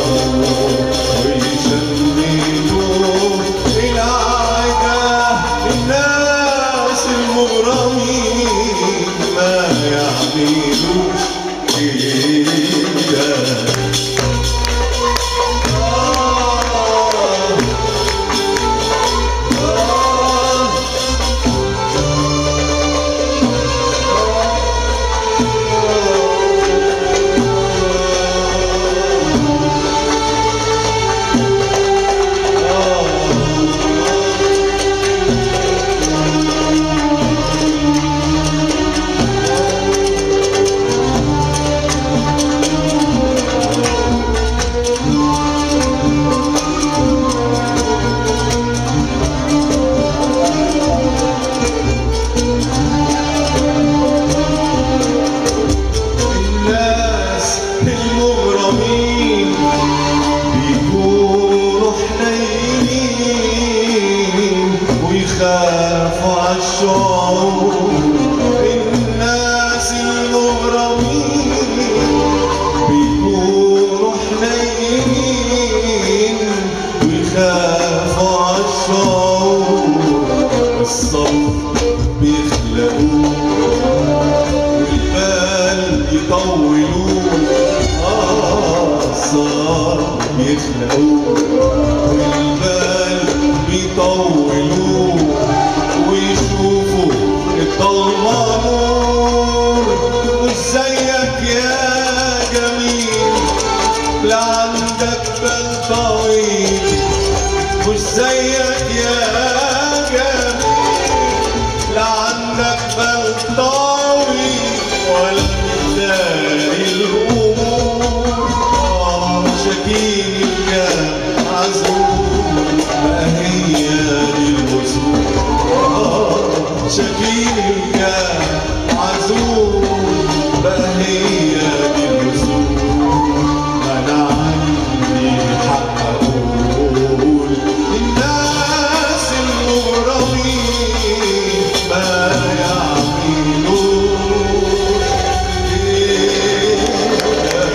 ويشملوا العدا. الناس المغرمين ما يعملوش كده. الناس المغرمين بيكونوا حنينين ويخافوا عالشعور. الناس المغرمين بيكونوا حنينين ويخافوا عالشعور. الصبر بيخلقوه والبال يطولوه، الصبر بيخلقوه والبال بيطولوه، ويشوفوا الضلمة نور. مش زيك يا جميل لا عندك بال طويل، مش زيك يا جميل لا عندك بال طويل، ولا مداري الأمور. مشاكيني كان عزول ما هي دي الوصول. مشاكيني كان عزول ما هي دي الوصول. أنا عندي حق أقول الناس المغرمين ما يعملوش كده.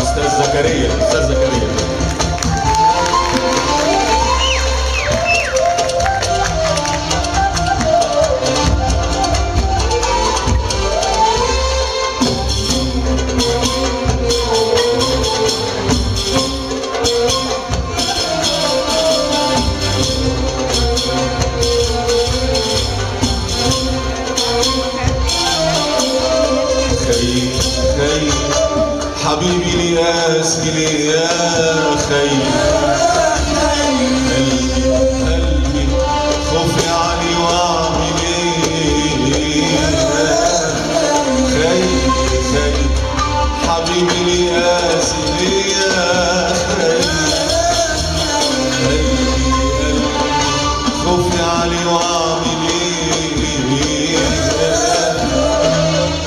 أستاذ زكريا، أستاذ زكريا. خير خير حبيبي الياس لي يا خير. قلبي خوفي علي واعمل ايه. خير خير حبيبي الياس لي يا خير. قلبي خوفي علي واعمل ايه.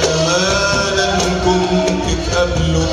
أمانا كنت تقابله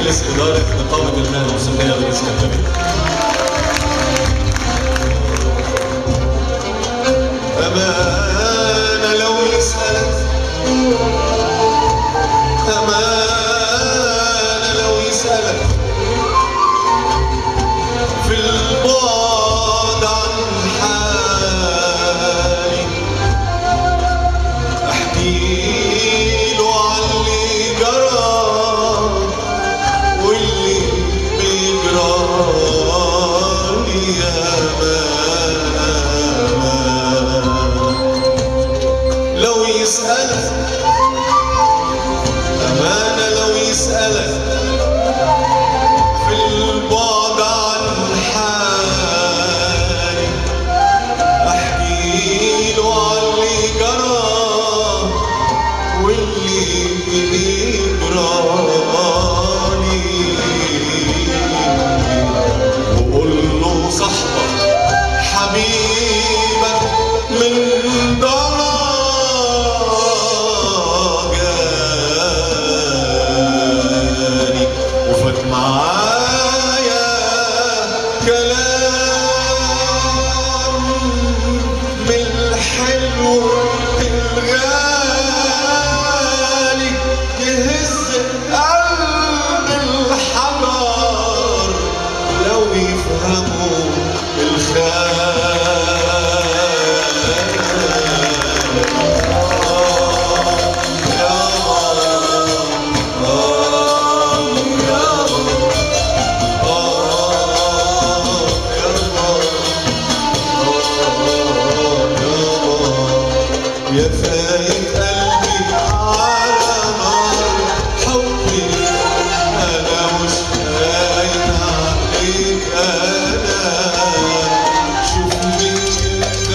مجلس إدارة نقابة المهنة الموسيقية بالإسكندرية. أمانة لو يسألك، أمانة لو يسألك في البعد عن حالي، احكيله عن اللي جرى واللي بيجرالي. يا لو يسألك، أمانة لو يسألك في البعد عن حالي، أحكيله عن اللي جرى واللي بيجرالي، وقول له صاحبك حبيبك من ضنا جاني وفات معايا كلام من الحلو الغالي يهز قلب الحجر لو يفهموا الخيال. يا فايت قلبي على نار حبي، أنا مش فايت عليك، أنا شوف مين أنت،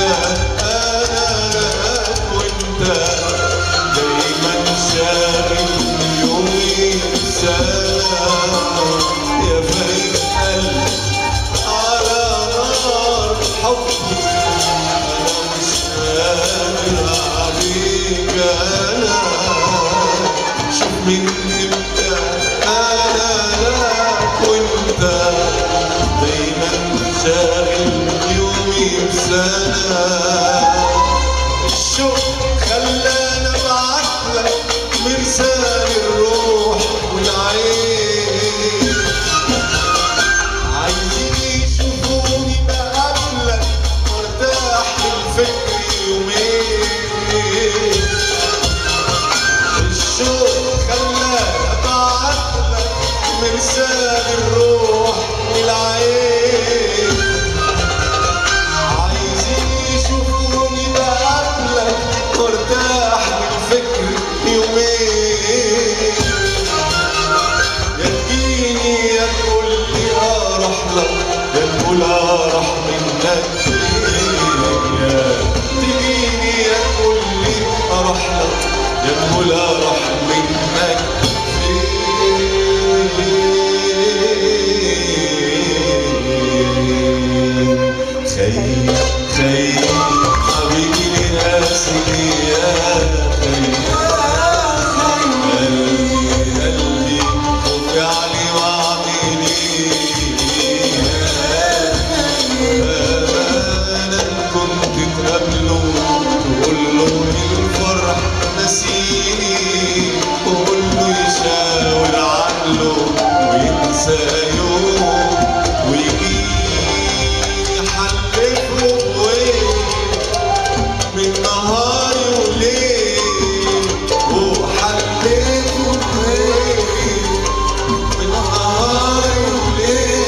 أنا لك وأنت دايما شاغل يومي بسلام. يا فايت قلبي على نار حبي، أنا مش قادر عليك، أنا شوف من إمتى أنا لك وأنت دايما شاغل يومي بسلام. الشوق خلاني أبعتلك مرسال الروح والعين، عايزين يشوفوني بقابلك وارتاح للفكر يومين. الشوق خلاني ابعتلك مرسال الروح والعين، عايزين يشوفوني بقابلك وارتاح للفكر يومين. يا تجيني يا تقولي اروح لك، يا تقول اروح منك فين. يا تجيني يا تقولي اروح لك، يا تقول اروح منك فين. خير خير حبيبي ناسي يا خير، قلبي خوفي علي وعديني. أمانة كنت تقابله تقول له الفرح نسيني، وقول له يشاور عقله وينسى يوم ويجيني حلفه بوين من نهار وليل، وحلفه بوين من نهار وليل.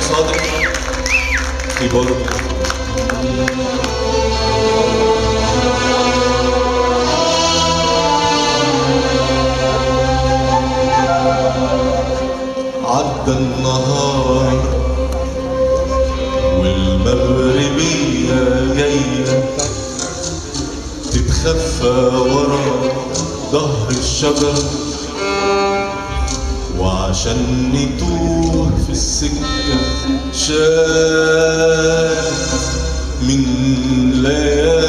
صادق كيبورد. عدى النهار والمغربية جاية تتخفى ورا ظهر الشجر، وعشان نتوه في السكة شاف من ليالينا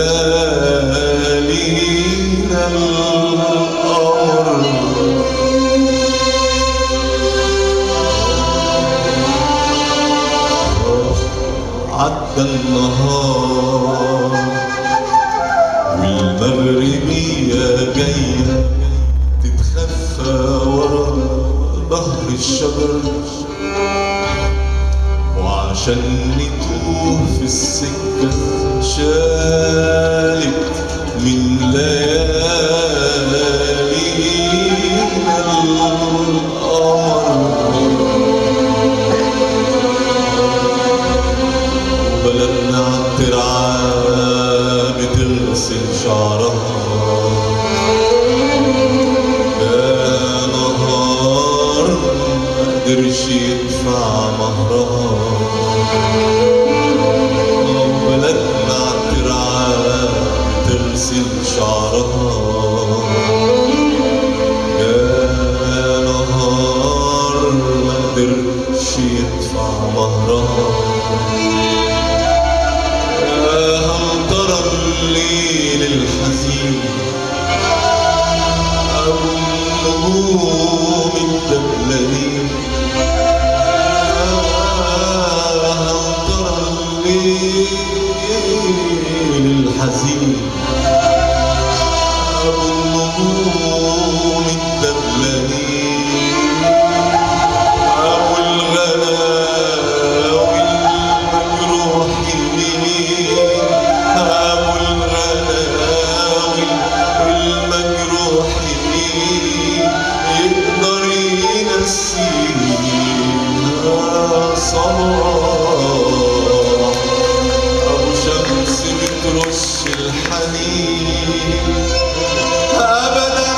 القمر. عدى النهار والمغربية جاية تتخفى ورا ظهر الشجر، وعشان نتوه في السكة شالت من ليالينا القمر. وبلدنا عالترعة بتغسل شعرها، مقدرش يدفع مهرها. بلدنا عالترعة بتغسل شعرها، يا نهار مقدرش يدفع مهرها. يا هل ترى الليل الحزين أبو النجوم الدبلانين؟ هل ترى الليل الحزين أبو النجوم الدبلانين؟ أبو الغلاوي المجروحين، أبو الغلاوي المجروحين يقدر ينسينا صباح أبو شمس بترش الحنين. أبدا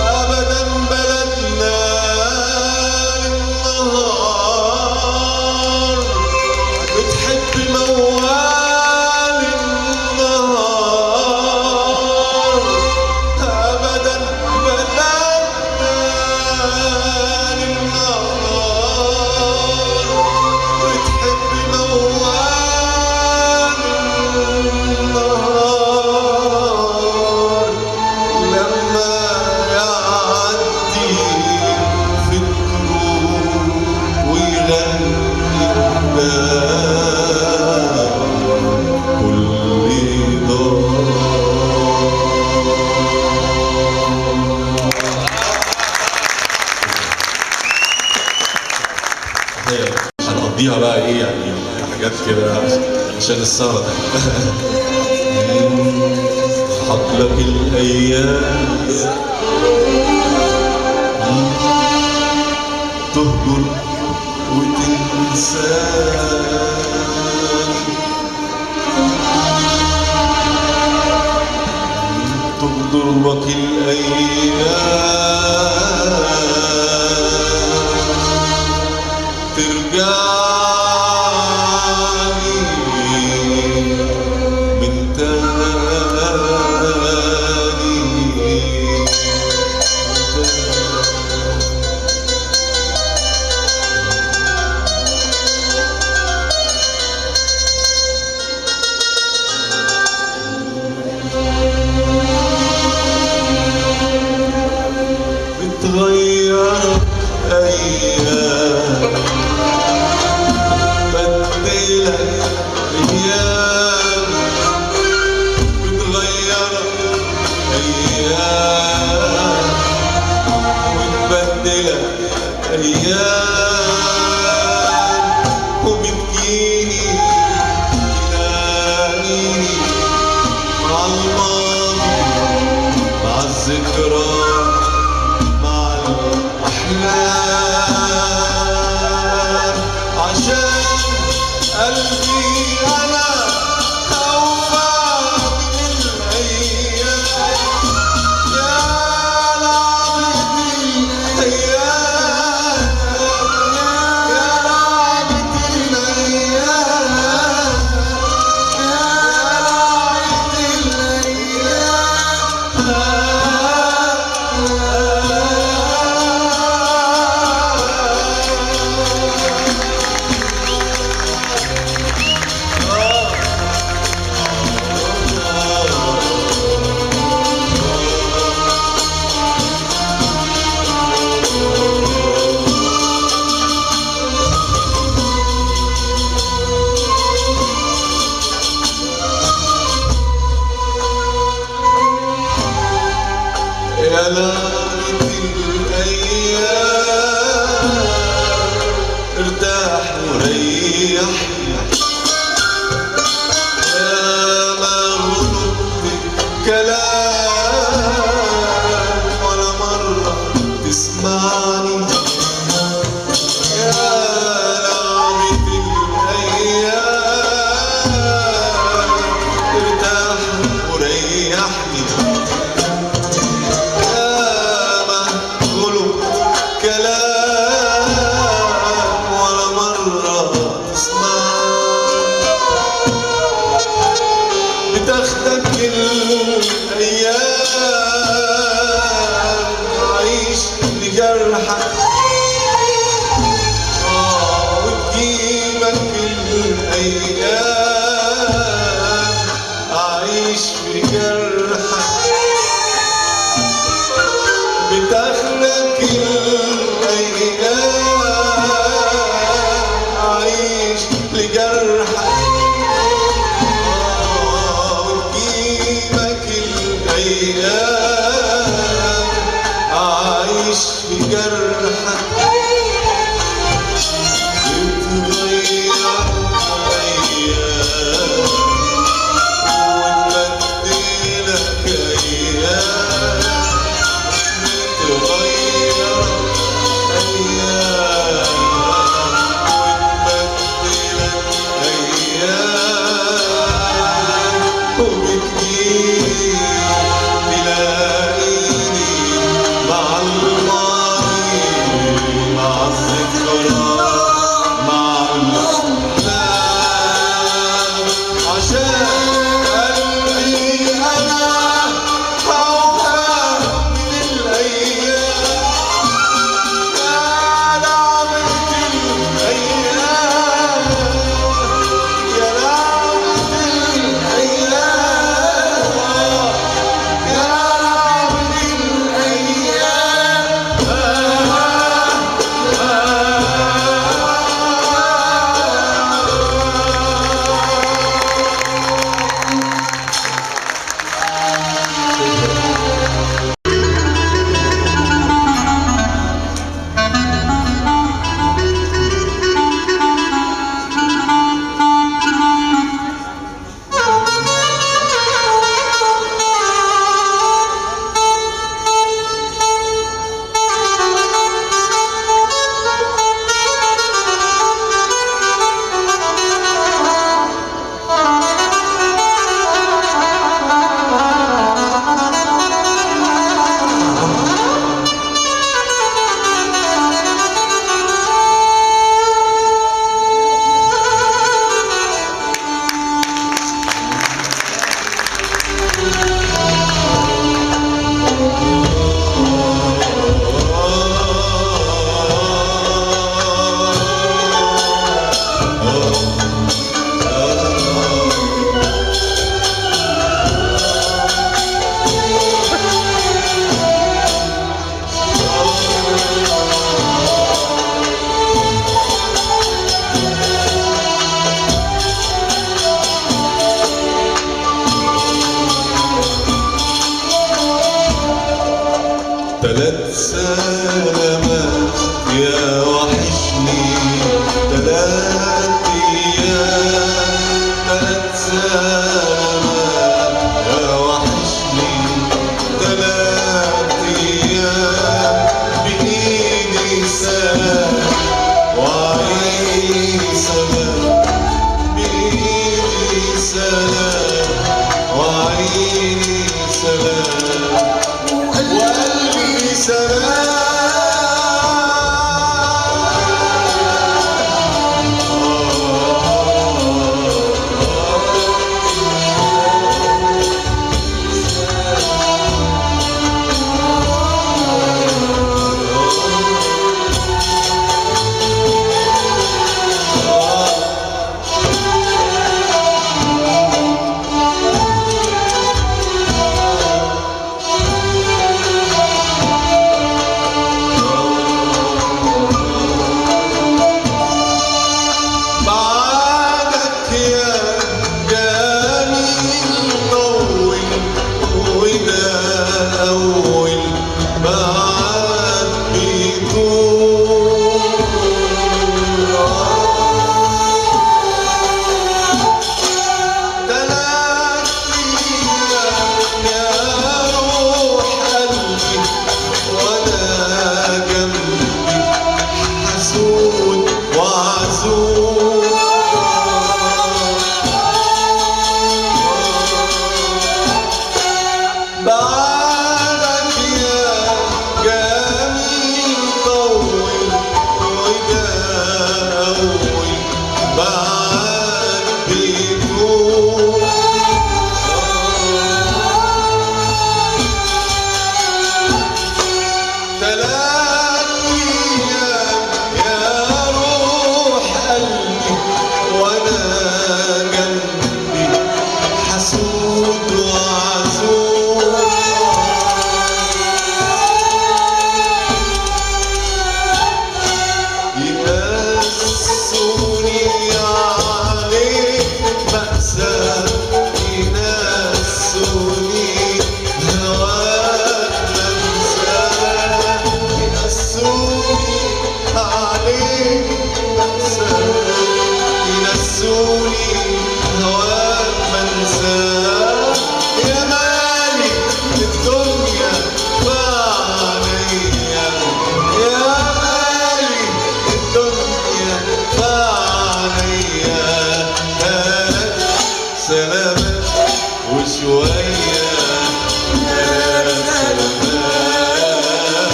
أبدا بلدنا النهار بتحب موال النهار. أبدا بلدنا النهار بتحب موال النهار. لما يعدي في الدروب ويغني النداء كل دار. هنقضيها بقى ايه يعني حاجات كده عشان السهرة. حطلك الايام تهجر وتنساني، تغدرك الايام ترجعني من تاني. بتغيرك أيام بدلك أيام، بتغيرك أيام وتبدلك أيام، وبتجيني تلاقيني مع الماضي مع الذكرى مع الأحلام.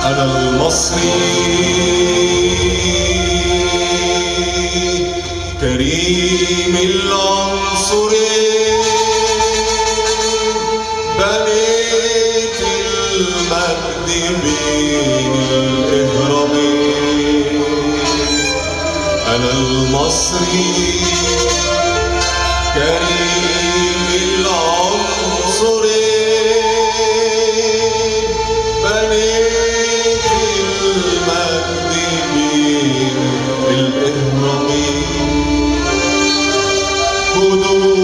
أنا المصري كريم العنصر بنيت المجد بين الإهرامين. أنا المصري كريم العنصر بنيت المجد بين الإهرامين. جدودي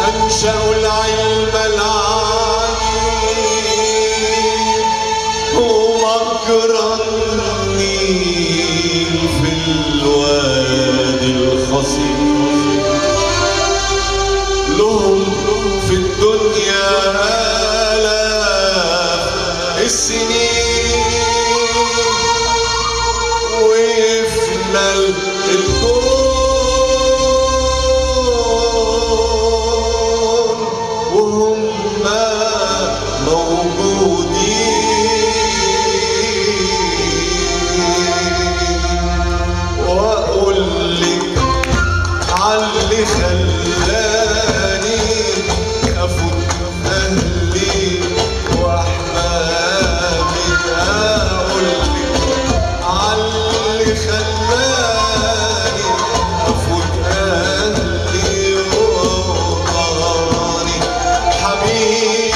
أنشأوا العلم العليم ومجرى النيل في الوادي الخصيب. لهم في الدنيا آلاف السنين ويفنى الكون وهم موجودين. وأقول لك عاللي خلاني أفوت أهلي وأحبابي. أقول لك عاللي خلاني أفوت أهلي وأوطاني. حبيب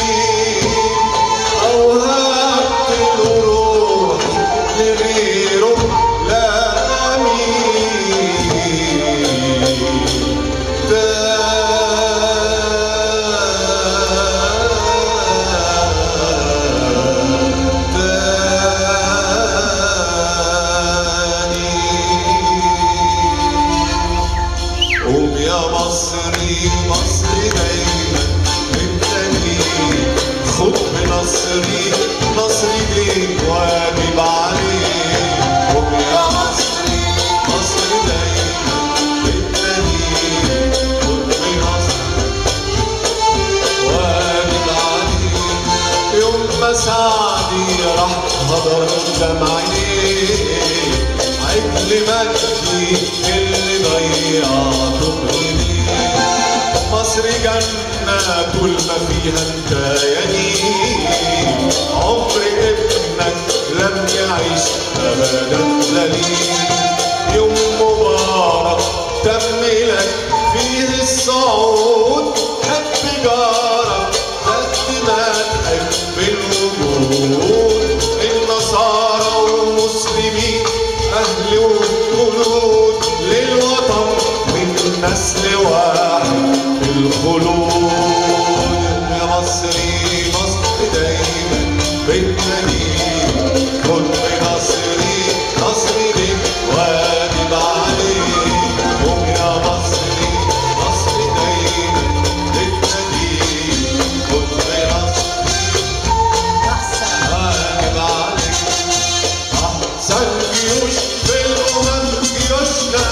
أو هبت له روحي لغيره لا قوم يا مصري مصري دايما بالتانيين. خد بنصري نصري ليك واجب عليك. قوم يا مصري مصري دايما بالتانيين. خد بنصري واجب عليك. يوم ما سعدي راح هدر قدام عينيك عجل مجدي اللي ضيعته بإيديك. مصر جنة طول ما فيها انت يمين. عمر ابنك لم يعيش ابدا ذليل. يوم مبارك تم لك فيه الصعود. حب جارك قد ما تحب الوجود. النصارى والمسلمين أهل وجنود للوطن من نسل واحد الخلود. يا مصري مصر دايما بالتانيين. خد بنصري نصري ليك واجب عليك. قوم يا مصري مصري دايما بالتانيين. خد بنصري واجب عليك. أحسن جيوش في الأمم جيوشنا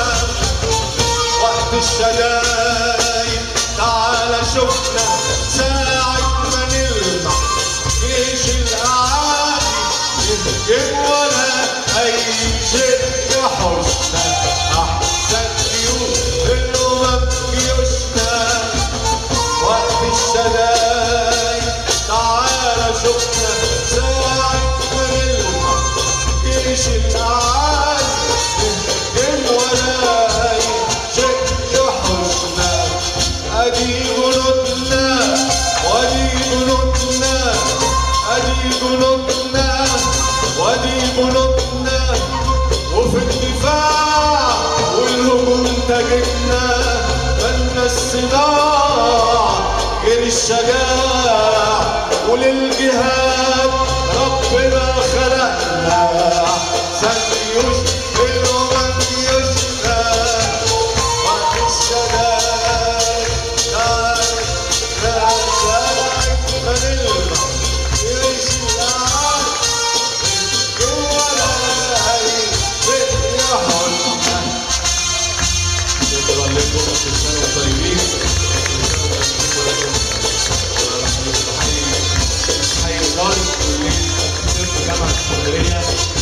وقت الشدايد. تعالى شوفنا ساعة ما نلمح جيش الأعادي يهجم ولا أي شيء يحوشنا. أحسن جيوش في الأمم جيوشنا وقت الشدايد. تعالى شوفنا ساعة ما نلمح جيش الأعادي يهجم ولا أي شيء يحوشنا. أدي جنودنا وأدي جنودنا أدي جنودنا قلوبنا وفي الدفاع والهجوم تاجتنا مالنا الصناع غير الشجاع وللجهاد ربنا خلقنا سنيوش الرومان يشفى وقت الشدائد نعرف هنلمع يعيش العالم جوا العالم يا حرمة. شكرا لكم كل سنة وانتم طيبين. حي الطالب كلية طب جامعة اسكندرية